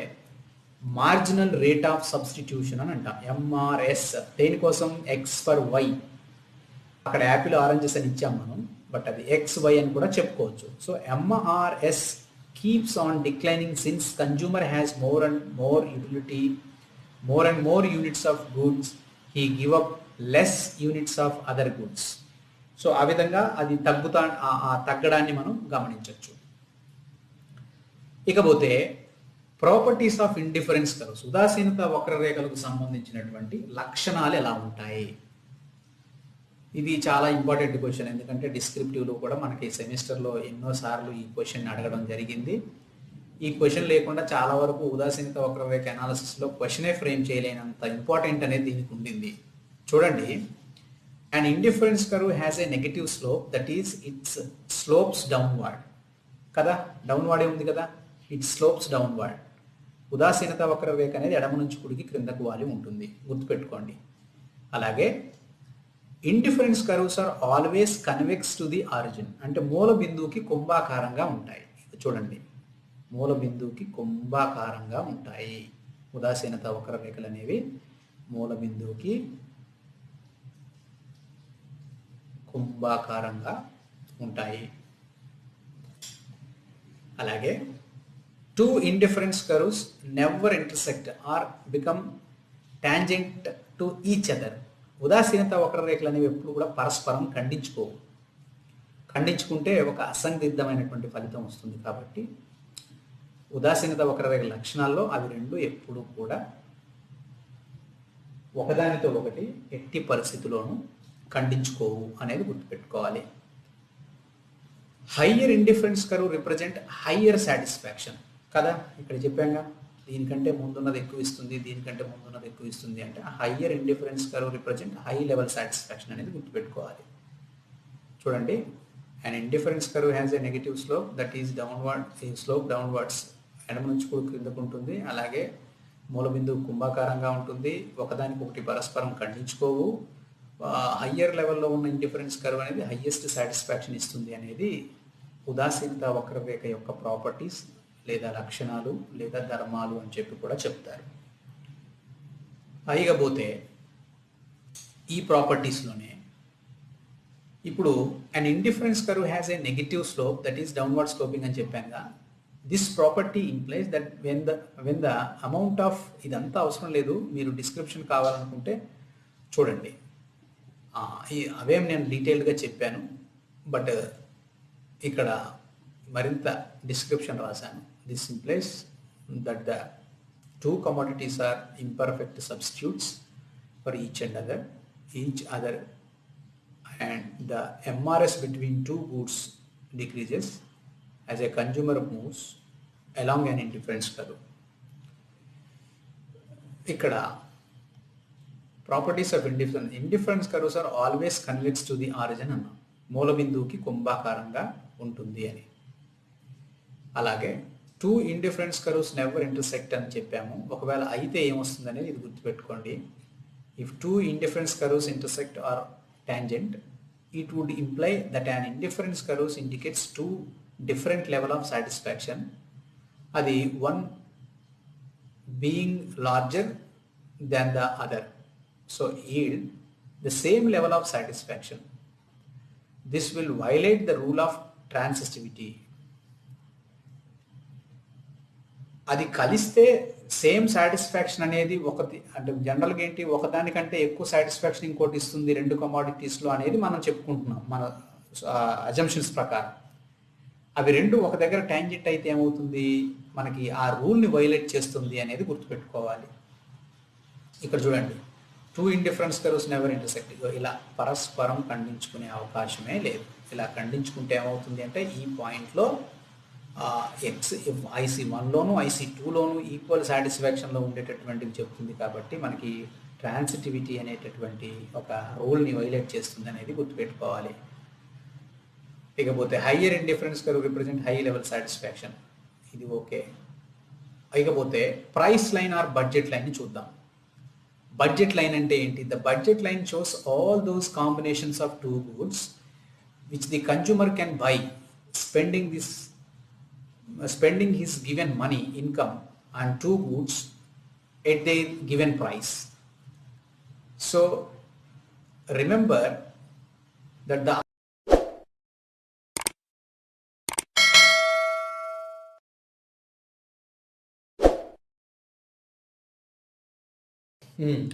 మార్జినల్ రేట్ ఆఫ్ సబ్స్టిట్యూషన్ అని అంటాం, MRS. దేనికోసం? X for Y. అక్కడ యాపిల్ ఆరెంజెస్ అని ఇచ్చాం మనం. బట్ అది XY అని కూడా చెప్పుకోవచ్చు. So MRS keeps on declining since consumer has more and more utility, more and more units of goods, he give up less units of other goods. So ఆ విధంగా అది తగ్గడాన్ని మనం గమనించవచ్చు. ఇకపోతే ప్రాపర్టీస్ ఆఫ్ ఇండిఫరెన్స్ కర్వ్స్, ఉదాసీనత వక్రరేఖలకు సంబంధించినటువంటి లక్షణాలు ఎలా ఉంటాయి? ఇది చాలా ఇంపార్టెంట్ క్వశ్చన్, ఎందుకంటే డిస్క్రిప్టివ్లో కూడా మనకి సెమిస్టర్లో ఎన్నోసార్లు ఈ క్వశ్చన్ అడగడం జరిగింది. ఈ క్వశ్చన్ లేకుండా చాలా వరకు ఉదాసీనత వక్రరేఖ అనాలిసిస్లో క్వశ్చనే ఫ్రేమ్ చేయలేనంత ఇంపార్టెంట్ అనేది దీనికి ఉండింది. చూడండి, an indifference curve has a negative slope, that is it slopes downward కదా, డౌన్వర్డ్ ఉంది కదా, ఇట్ స్లోప్స్ డౌన్వర్డ్. ఉదాసీనత వక్రరేఖ అనేది ఎడమ నుంచి కుడికి క్రిందకు వాలి ఉంటుంది, గుర్తుపెట్టుకోండి. అలాగే indifference curves are always convex to the origin, అంటే మూల బిందువుకి కుంభాకారంగా ఉంటాయి. చూడండి, మూల బిందువుకి కుంభాకారంగా ఉంటాయి. ఉదాసీనత వక్రరేఖలు అనేవి మూల బిందువుకి కుంభాకారంగా ఉంటాయి. అలాగే two indifference curves never intersect or become tangent to each other. ఉదాసీనత వక్రరేఖలు అనేవి ఎప్పుడు కూడా పరస్పరం ఖండించుకోవు. ఖండించుకుంటే ఒక అసందిగ్ధమైనటువంటి ఫలితం వస్తుంది. కాబట్టి ఉదాసీనత వక్రరేఖ లక్షణాల్లో అవి రెండు ఎప్పుడు కూడా ఒకదానితో ఒకటి ఎట్టి పరిస్థితిలోనూ ఖండించుకోవు అనేది గుర్తుపెట్టుకోవాలి. Higher indifference curve represent higher satisfaction కదా, ఇక్కడ చెప్పాగా, దీనికంటే ముందున్నది ఎక్కువ ఇస్తుంది, దీనికంటే ముందున్నది ఎక్కువ ఇస్తుంది అంటే higher indifference curve represent high level satisfaction అనేది గుర్తుపెట్టుకోవాలి. చూడండి, and indifference curve has a negative slope, that is downward, ఈ స్లోప్ డౌన్వర్డ్స్ ఎడమ నుంచి కుడి క్రిందకు ఉంటుంది. అలాగే మూల బిందువు కుంభాకారంగా ఉంటుంది, ఒకదానికొకటి పరస్పరం ఖండించుకోవు. హయ్యర్ లెవెల్లో ఉన్న ఇండిఫరెన్స్ కర్వ్ అనేది హయ్యెస్ట్ సాటిస్ఫాక్షన్ ఇస్తుంది అనేది ఉదాసీనత వక్రరేఖ యొక్క ప్రాపర్టీస్ లేదా లక్షణాలు లేదా ధర్మాలు అని చెప్పి కూడా చెప్తారు. ఇకపోతే ఈ ప్రాపర్టీస్లోనే ఇప్పుడు an indifference curve has a negative slope, that is downward sloping అని చెప్పానుగా. This property implies that when the amount of, ఇదంతా అవసరం లేదు, మీరు డిస్క్రిప్షన్ కావాలనుకుంటే చూడండి, అవేం నేను డీటెయిల్డ్గా చెప్పాను, బట్ ఇక్కడ మరింత డిస్క్రిప్షన్ రాశాను. This implies that the two commodities are imperfect substitutes for each other and the MRS between two goods decreases as a consumer moves along an indifference curve. ఇక్కడ properties of indifference curves are always convex to the origin అన్న, మూల బిందువుకి కుంభాకారంగా ఉంటుంది అని. అలాగే two indifference curves never intersect అని చెప్పాము. ఒకవేళ అయితే ఏమొస్తుంది అనేది ఇది గుర్తుపెట్టుకోండి. If two indifference curves intersect or tangent, it would imply that an indifference curve indicates two different level of satisfaction, adi one being larger than the other, so yield the same level of satisfaction. This will violate the rule of transitivity. అది కలిస్తే same satisfaction అనేది ఒకటి, అంటే జనరల్గా ఏంటి, ఒకదానికంటే ఎక్కువ satisfaction ఇంకోటి ఇస్తుంది రెండు కమోడిటీస్లో అనేది మనం చెప్పుకుంటున్నాం మన అజంప్షన్స్ ప్రకారం. అవి రెండు ఒక దగ్గర టాంజెంట్ అయితే ఏమవుతుంది, మనకి ఆ రూల్ని వైలేట్ చేస్తుంది అనేది గుర్తుపెట్టుకోవాలి. ఇక్కడ చూడండి, two indifference curves never intersect, ఇలా పరస్పరం ఖండించుకునే అవకాశమే లేదు. ఇలా ఖండించుకుంటే ఏమవుతుంది అంటే ఈ పాయింట్లో IC1లోను IC2లోను ఈక్వల్ సాటిస్ఫాక్షన్లో ఉండేటటువంటివి చెప్తుంది. కాబట్టి మనకి ట్రాన్సిటివిటీ అనేటటువంటి ఒక రూల్ని వైలేట్ చేస్తుంది అనేది గుర్తుపెట్టుకోవాలి. ఇకపోతే higher indifference curve represent high level satisfaction, ఇది ఓకే. ఇకపోతే ప్రైస్ లైన్ ఆర్ బడ్జెట్ లైన్ని చూద్దాం. బడ్జెట్ లైన్ అంటే ఏంటి? The budget line shows all those combinations of two goods which the consumer can buy spending his given money income on two goods at their given price. So remember that the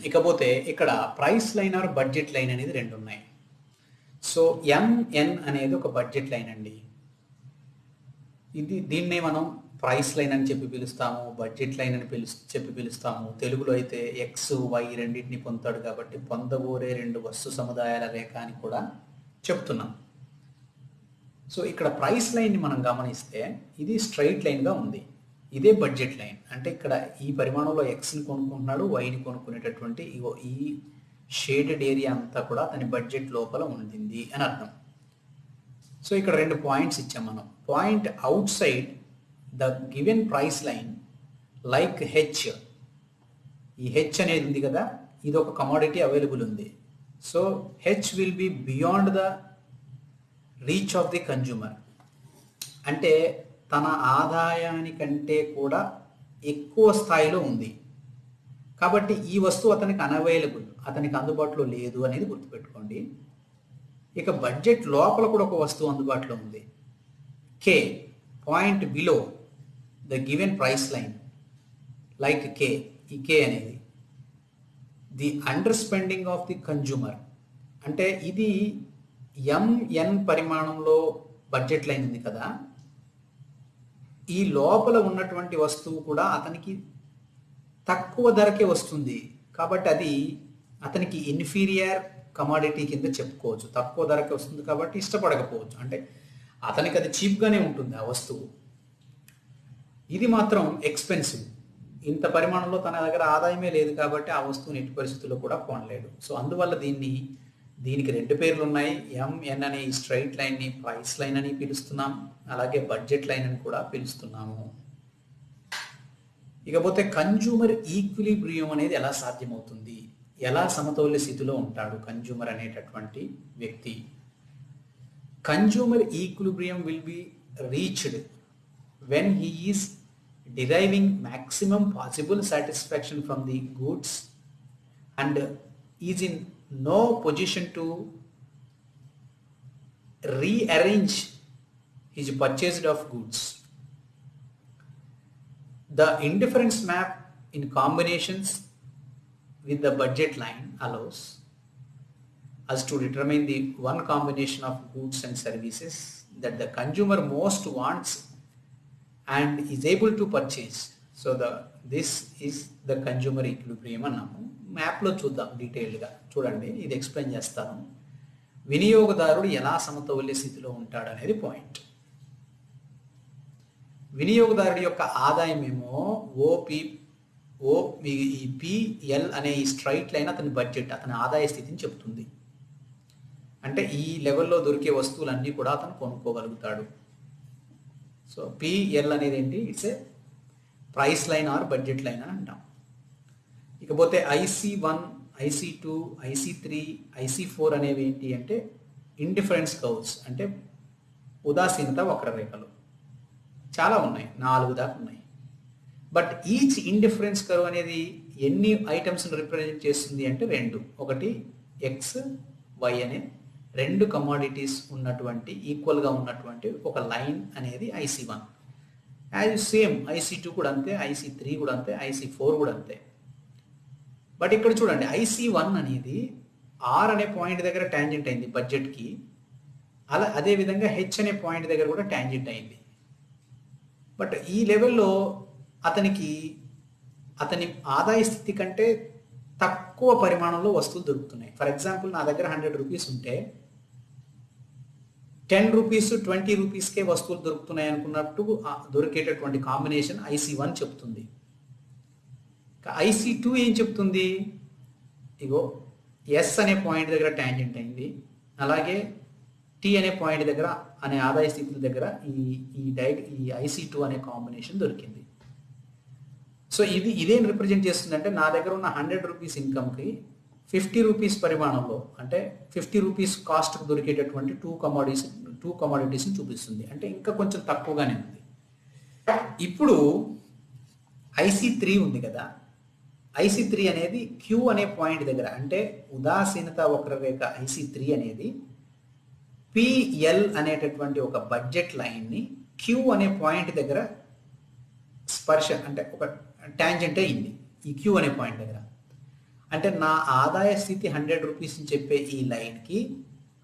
ఇకపోతే ఇక్కడ price line or budget line అనేది రెండు ఉన్నాయి. So MN అనేది ఒక budget line అండి. దీన్నే మనం ప్రైస్ లైన్ అని చెప్పి పిలుస్తాము, బడ్జెట్ లైన్ అని చెప్పి పిలుస్తాము. తెలుగులో అయితే ఎక్స్ వై రెండింటిని పొందుతాడు కాబట్టి పొందబోరే రెండు వస్తు సముదాయాల రేఖ అని కూడా చెప్తున్నాం. సో ఇక్కడ ప్రైస్ లైన్ని మనం గమనిస్తే ఇది స్ట్రైట్ లైన్గా ఉంది. ఇదే బడ్జెట్ లైన్. అంటే ఇక్కడ ఈ పరిమాణంలో ఎక్స్ని కొనుక్కుంటున్నాడు, వైని కొనుక్కునేటటువంటి ఈ షేడెడ్ ఏరియా అంతా కూడా అతని బడ్జెట్ లోపల ఉంటుంది అని అర్థం. సో ఇక్కడ రెండు పాయింట్స్ ఇచ్చాం మనం. Point out side the given price line like H, ఈ హెచ్ అనేది ఉంది కదా, ఇది ఒక కమోడిటీ అవైలబుల్ ఉంది. So H will be beyond the reach of the consumer, అంటే తన ఆదాయానికంటే కూడా ఎక్కువ స్థాయిలో ఉంది కాబట్టి ఈ వస్తువు అతనికి అన్అవైలబుల్, అతనికి అందుబాటులో లేదు అనేది గుర్తుపెట్టుకోండి. ఇక బడ్జెట్ లోపల కూడా ఒక వస్తువు అందుబాటులో ఉంది. K point below the given price line like K, ఈ కే అనేది the underspending of the consumer, అంటే ఇది ఎంఎన్ పరిమాణంలో బడ్జెట్ లైన్ ఉంది కదా, ఈ లోపల ఉన్నటువంటి వస్తువు కూడా అతనికి తక్కువ ధరకే వస్తుంది కాబట్టి అది అతనికి ఇన్ఫీరియర్ కమాడిటీ కింద చెప్పుకోవచ్చు. తక్కువ ధరకే వస్తుంది కాబట్టి ఇష్టపడకపోవచ్చు, అంటే అతనికి అది చీప్గానే ఉంటుంది ఆ వస్తువు. ఇది మాత్రం ఎక్స్పెన్సివ్, ఇంత పరిమాణంలో తన దగ్గర ఆదాయమే లేదు కాబట్టి ఆ వస్తువుని ఎట్టి పరిస్థితుల్లో కూడా కొనలేడు. సో అందువల్ల దీనికి రెండు పేర్లు ఉన్నాయి. ఎంఎన్ అనే ఈ స్ట్రైట్ లైన్ని ప్రైస్ లైన్ అని పిలుస్తున్నాం, అలాగే బడ్జెట్ లైన్ అని కూడా పిలుస్తున్నాము. ఇకపోతే కన్జ్యూమర్ ఈక్విలిబ్రియం అనేది ఎలా సాధ్యమవుతుంది, ఎలా సమతౌల్య స్థితిలో ఉంటాడు కన్జ్యూమర్ అనేటటువంటి వ్యక్తి. Consumer equilibrium will be reached when he is deriving maximum possible satisfaction from the goods and is in no position to rearrange his purchased of goods. The indifference map in combinations with the budget line allows us to determine the one combination of goods and services that the consumer most wants and is able to purchase. So this is the consumer equilibrium అన్నాము. మ్యాప్లో చూద్దాం డీటెయిల్డ్గా. చూడండి, ఇది explain చేస్తాను. వినియోగదారుడు ఎలా సమతౌల్య స్థితిలో ఉంటాడు అనేది పాయింట్. వినియోగదారుడి యొక్క ఆదాయం ఏమో ఈ పిఎల్ అనే ఈ స్ట్రైట్ లైన్ అతని బడ్జెట్, అతని ఆదాయ స్థితిని చెప్తుంది. అంటే ఈ లెవెల్లో దొరికే వస్తువులన్నీ కూడా అతను కొనుక్కోగలుగుతాడు. సో పిఎల్ అనేది ఏంటి? It's a price line or budget line అని అంటాం. ఇకపోతే IC1, IC2, IC3, IC4 అనేవి ఏంటి అంటే ఇండిఫరెన్స్ కర్వ్స్, అంటే ఉదాసీనత వక్రరేఖలు. చాలా ఉన్నాయి, 4 దాకా ఉన్నాయి. బట్ ఈచ్ ఇండిఫరెన్స్ కర్వ్ అనేది ఎన్ని ఐటమ్స్ని రిప్రజెంట్ చేస్తుంది అంటే 2. ఒకటి ఎక్స్, వై అనే 2 కమోడిటీస్ ఉన్నటువంటి ఈక్వల్గా ఉన్నటువంటి ఒక లైన్ అనేది IC1. యాజ్ సేమ్ IC2 కూడా అంతే, IC3 కూడా అంతే, IC4 కూడా అంతే. బట్ ఇక్కడ చూడండి, IC1 అనేది R అనే పాయింట్ దగ్గర ట్యాంజెంట్ అయింది బడ్జెట్కి, అదేవిధంగా హెచ్ అనే పాయింట్ దగ్గర కూడా ట్యాంజెంట్ అయింది. బట్ ఈ లెవెల్లో అతని ఆదాయ స్థితి కంటే తక్కువ పరిమాణంలో వస్తువులు దొరుకుతున్నాయి. ఫర్ ఎగ్జాంపుల్, నా దగ్గర 100 రూపీస్ ఉంటే 10 రూపీస్ 20 రూపీస్కే వస్తువులు దొరుకుతున్నాయి అనుకున్నట్టు దొరికేటటువంటి కాంబినేషన్ IC1 చెప్తుంది. IC2 ఏం చెప్తుంది? ఇగో ఎస్ అనే పాయింట్ దగ్గర ట్యాంజెంట్ అయింది, అలాగే టీ అనే పాయింట్ దగ్గర అనే ఆదాయ స్థితుల దగ్గర ఈ IC2 అనే కాంబినేషన్ దొరికింది. సో ఇదేం రిప్రజెంట్ చేస్తుంది అంటే, నా దగ్గర ఉన్న 100 రూపీస్ ఇన్కమ్కి 50 రూపీస్ పరిమాణంలో, అంటే 50 రూపీస్ కాస్ట్కి దొరికేటటువంటి టూ కమోడిటీస్ని చూపిస్తుంది. అంటే ఇంకా కొంచెం తక్కువగానే ఉంది. ఇప్పుడు IC3 ఉంది కదా, IC3 అనేది Q అనే పాయింట్ దగ్గర, అంటే ఉదాసీనత వక్రరేఖ IC3 అనేది PL అనేటటువంటి ఒక బడ్జెట్ లైన్ని Q అనే పాయింట్ దగ్గర స్పర్శ, అంటే ఒక ట్యాంజెంట్ అయింది ఈ Q అనే పాయింట్ దగ్గర. అంటే నా ఆదాయ స్థితి 100 రూపీస్ అని చెప్పే ఈ లైన్కి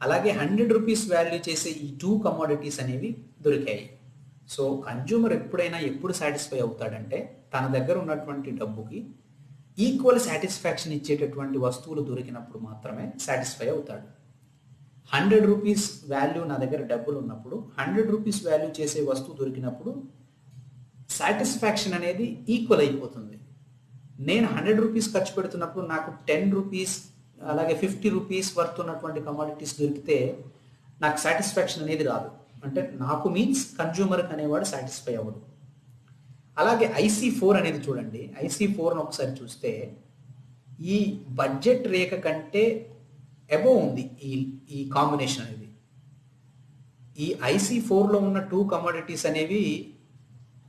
అలాగే 100 రూపీస్ వాల్యూ చేసే ఈ 2 కమోడిటీస్ అనేవి దొరికాయి. సో కన్జ్యూమర్ ఎప్పుడు సాటిస్ఫై అవుతాడంటే తన దగ్గర ఉన్నటువంటి డబ్బుకి ఈక్వల్ సాటిస్ఫాక్షన్ ఇచ్చేటటువంటి వస్తువులు దొరికినప్పుడు మాత్రమే సాటిస్ఫై అవుతాడు. 100 రూపీస్ వాల్యూ నా దగ్గర డబ్బులు ఉన్నప్పుడు 100 రూపీస్ వాల్యూ చేసే వస్తువు దొరికినప్పుడు సాటిస్ఫాక్షన్ అనేది ఈక్వల్ అయిపోతుంది. నేను 100 రూపీస్ ఖర్చు పెడుతున్నప్పుడు నాకు 10 రూపీస్ అలాగే 50 రూపీస్ వర్త్ ఉన్నటువంటి కమోడిటీస్ దొరికితే నాకు సాటిస్ఫాక్షన్ అనేది రాదు. అంటే నాకు మీన్స్ కన్జ్యూమర్కి అనేవాడు సాటిస్ఫై అవ్వడు. అలాగే IC4 అనేది చూడండి. IC4ను ఒకసారి చూస్తే ఈ బడ్జెట్ రేఖ కంటే అబోవ్ ఉంది ఈ కాంబినేషన్ అనేది. ఈ IC4లో ఉన్న 2 కమోడిటీస్ అనేవి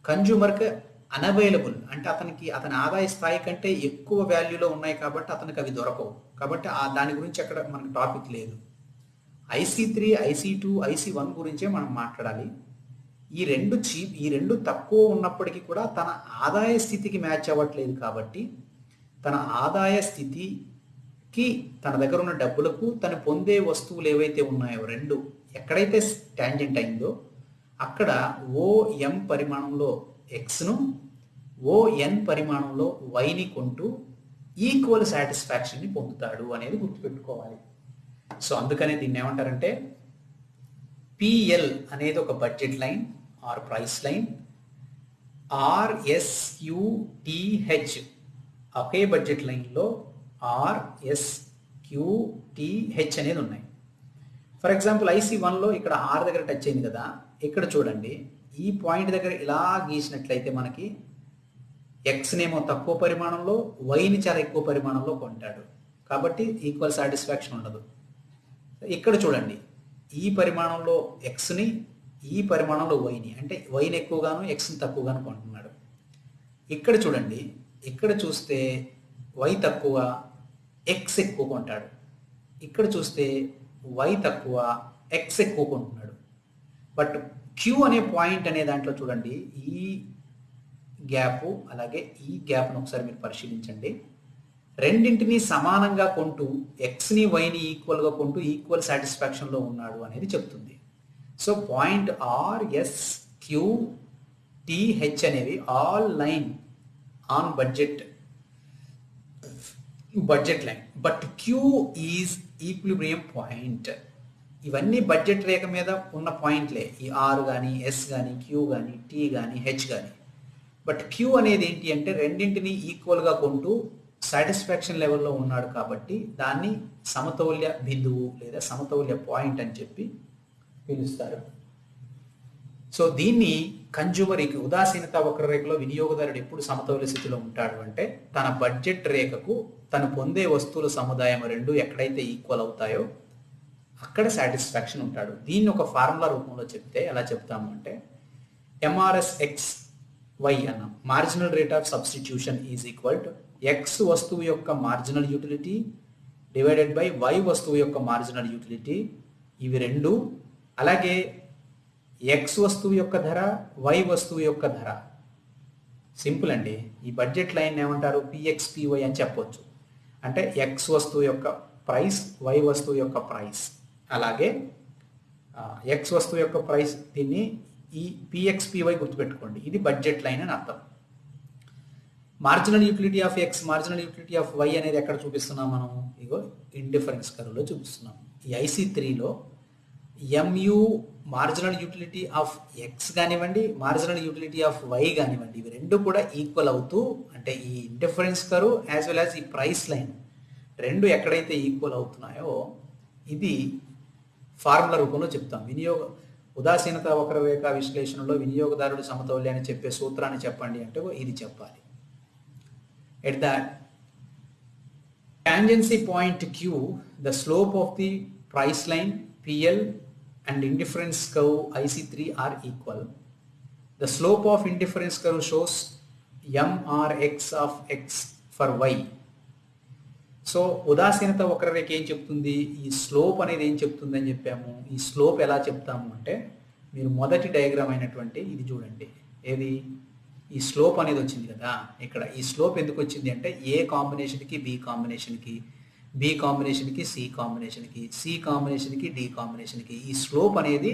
కన్జ్యూమర్కి అన్అవైలబుల్, అంటే అతని ఆదాయ స్థాయి కంటే ఎక్కువ వాల్యూలో ఉన్నాయి కాబట్టి అతనికి అవి దొరకవు. కాబట్టి దాని గురించి అక్కడ మనకు టాపిక్ లేదు. IC3, IC2, IC1 గురించే మనం మాట్లాడాలి. ఈ రెండు తక్కువ ఉన్నప్పటికీ కూడా తన ఆదాయ స్థితికి మ్యాచ్ అవ్వట్లేదు కాబట్టి తన ఆదాయ స్థితికి తన దగ్గర ఉన్న డబ్బులకు తను పొందే వస్తువులు ఏవైతే ఉన్నాయో రెండు ఎక్కడైతే టాంజెంట్ అయిందో అక్కడ OM పరిమాణంలో Xను ON పరిమాణంలో Yని కొంటూ ఈక్వల్ సాటిస్ఫాక్షన్ని పొందుతాడు అనేది గుర్తుపెట్టుకోవాలి. సో అందుకనే దీన్ని ఏమంటారంటే PL అనేది ఒక budget line or price line, RSQTH ఒకే బడ్జెట్ లైన్లో RSQTH అనేది ఉన్నాయి. ఫర్ ఎగ్జాంపుల్ IC1లో ఇక్కడ R దగ్గర టచ్ అయింది కదా, ఇక్కడ చూడండి ఈ పాయింట్ దగ్గర ఇలా గీసినట్లయితే మనకి Xనేమో తక్కువ పరిమాణంలో Yని చాలా ఎక్కువ పరిమాణంలో కొంటాడు కాబట్టి ఈక్వల్ సాటిస్ఫాక్షన్ ఉండదు. ఇక్కడ చూడండి ఈ పరిమాణంలో Xని ఈ పరిమాణంలో Yని, అంటే Yని ఎక్కువగాను Xని తక్కువగాను కొంటున్నాడు. ఇక్కడ చూడండి, ఇక్కడ చూస్తే Y తక్కువ X ఎక్కువ కొంటాడు, ఇక్కడ చూస్తే Y తక్కువ X ఎక్కువ కొంటున్నాడు. బట్ Q అనే పాయింట్ అనే దాంట్లో చూడండి ఈ గ్యాప్ అలాగే ఈ గ్యాప్ను ఒకసారి మీరు పరిశీలించండి. రెండింటిని సమానంగా కొంటూ Xని Yని ఈక్వల్గా కొంటూ ఈక్వల్ సాటిస్ఫాక్షన్లో ఉన్నాడు అనేది చెప్తుంది. సో పాయింట్ RSQTH అనేవి all line on budget line, but Q is equilibrium point. ఇవన్నీ బడ్జెట్ రేఖ మీద ఉన్న పాయింట్లే, ఈ R కానీ S కానీ Q కానీ T కానీ H కానీ. బట్ Q అనేది ఏంటి అంటే రెండింటిని ఈక్వల్గా కొంటూ సాటిస్ఫాక్షన్ లెవెల్లో ఉన్నాడు కాబట్టి దాన్ని సమతౌల్య బిందువు లేదా సమతౌల్య పాయింట్ అని చెప్పి పిలుస్తారు. సో దీన్ని కన్జ్యూమర్ ఉదాసీనత వక్రరేఖలో వినియోగదారుడు ఎప్పుడు సమతౌల్య స్థితిలో ఉంటాడు అంటే తన బడ్జెట్ రేఖకు తను పొందే వస్తువుల సముదాయం రెండు ఎక్కడైతే ఈక్వల్ అవుతాయో అక్కడ సాటిస్ఫాక్షన్ ఉంటాడు. దీన్ని ఒక ఫార్ములా రూపంలో చెప్తే ఎలా చెప్తాము అంటే MRSXY అన్నాం. Marginal rate of substitution is equal to X వస్తువు యొక్క marginal utility divided by Y వస్తువు యొక్క మార్జినల్ యూటిలిటీ, ఇవి రెండు. అలాగే X వస్తువు యొక్క ధర, Y వస్తువు యొక్క ధర. సింపుల్ అండి. ఈ బడ్జెట్ లైన్ ఏమంటారు? PXPY అని చెప్పొచ్చు. అంటే X వస్తువు యొక్క ప్రైస్, Y వస్తువు యొక్క ప్రైస్. అలాగే X వస్తువు యొక్క ప్రైస్, దీన్ని ఈ PXPY గుర్తుపెట్టుకోండి, ఇది బడ్జెట్ లైన్ అని అర్థం. Marginal utility of X, marginal utility of Y అనేది ఎక్కడ చూపిస్తున్నాం మనం? ఇగో ఇండిఫరెన్స్ కర్వ్లో చూపిస్తున్నాం. ఈ IC3లో MU marginal utility of X కానివ్వండి, మార్జినల్ యూటిలిటీ ఆఫ్ Y కానివ్వండి, ఇవి రెండు కూడా ఈక్వల్ అవుతూ, అంటే ఈ indifference curve as well as ఈ ప్రైస్ లైన్ రెండు ఎక్కడైతే ఈక్వల్ అవుతున్నాయో ఇది ఫార్ములా రూపంలో చెప్తాం. ఉదాసీనత వక్రరేఖ విశ్లేషణలో వినియోగదారుడు సమతౌల్యాన్ని చెప్పే సూత్రాన్ని చెప్పండి అంటే ఇది చెప్పాలి. At the tangency point Q, the slope of the price line PL and indifference curve IC3 are equal. The slope of indifference curve shows MRX of X for Y. So ఉదాసీనత వక్రరేఖ ఏం చెప్తుంది? ఈ స్లోప్ అనేది ఏం చెప్తుంది అని చెప్పాము. ఈ స్లోప్ ఎలా చెప్తాము అంటే మీరు మొదటి డయాగ్రామ్ అయినటువంటి ఇది చూడండి. ఏది? ఈ స్లోప్ అనేది వచ్చింది కదా, ఇక్కడ ఈ స్లోప్ ఎందుకు వచ్చింది అంటే ఏ కాంబినేషన్కి బి కాంబినేషన్కి, బి కాంబినేషన్కి సి కాంబినేషన్కి, సి కాంబినేషన్కి డి కాంబినేషన్కి ఈ స్లోప్ అనేది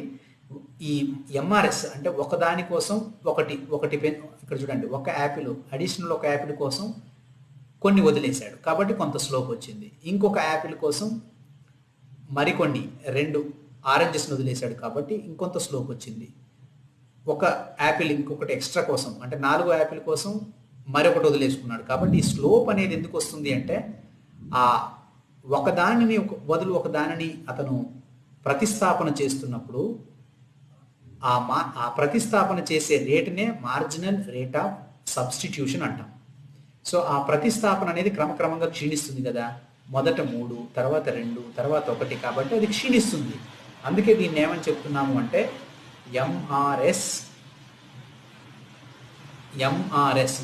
ఈ ఎంఆర్ఎస్ అంటే ఒకదాని కోసం ఒకటి పెన్, ఇక్కడ చూడండి ఒక యాపిల్ అడిషనల్ ఒక యాపిల్ కోసం కొన్ని వదిలేశాడు కాబట్టి కొంత స్లోప్ వచ్చింది. ఇంకొక యాపిల్ కోసం మరికొన్ని 2 ఆరెంజెస్ని వదిలేశాడు కాబట్టి ఇంకొంత స్లోప్ వచ్చింది. ఒక యాపిల్ ఇంకొకటి ఎక్స్ట్రా కోసం అంటే 4 యాపిల్ కోసం మరొకటి వదిలేసుకున్నాడు కాబట్టి ఈ స్లోప్ అనేది ఎందుకు వస్తుంది అంటే ఆ ఒకదానిని బదులు ఒకదానిని అతను ప్రతిస్థాపన చేస్తున్నప్పుడు ఆ ప్రతిస్థాపన చేసే రేటునే మార్జినల్ రేట్ ఆఫ్ సబ్స్టిట్యూషన్ అంటాం. సో ఆ ప్రతిస్థాపన అనేది క్రమక్రమంగా క్షీణిస్తుంది కదా, మొదట 3 తర్వాత 2 తర్వాత 1 కాబట్టి అది క్షీణిస్తుంది. అందుకే దీన్ని ఏమని చెప్తున్నాము అంటే MRS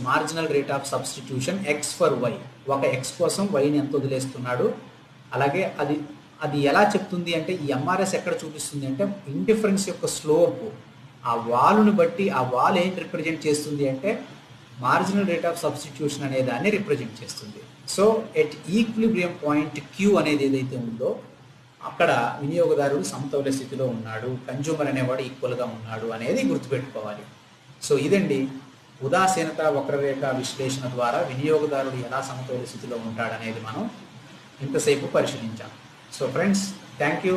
marginal rate of substitution X for Y, ఒక ఎక్స్ కోసం వైని ఎంత వదిలేస్తున్నాడు. అలాగే అది ఎలా చెప్తుంది అంటే ఈ ఎంఆర్ఎస్ ఎక్కడ చూపిస్తుంది అంటే ఇండిఫరెన్స్ యొక్క స్లోప్ ఆ వాలును బట్టి ఆ వాల్ ఏం రిప్రజెంట్ చేస్తుంది అంటే మార్జినల్ రేట్ ఆఫ్ సబ్స్టిట్యూషన్ అనే దాన్ని రిప్రజెంట్ చేస్తుంది. So at equilibrium point Q అనేది ఏదైతే ఉందో అక్కడ వినియోగదారుడు సమతౌల్య స్థితిలో ఉన్నాడు, కన్జ్యూమర్ అనేవాడు ఈక్వల్గా ఉన్నాడు అనేది గుర్తుపెట్టుకోవాలి. సో ఇదండి ఉదాసీనత వక్రరేఖ విశ్లేషణ ద్వారా వినియోగదారుడు ఎలా సమతౌల్య స్థితిలో ఉంటాడనేది మనం ఇంతసేపు పరిశీలించాం. So friends, thank you.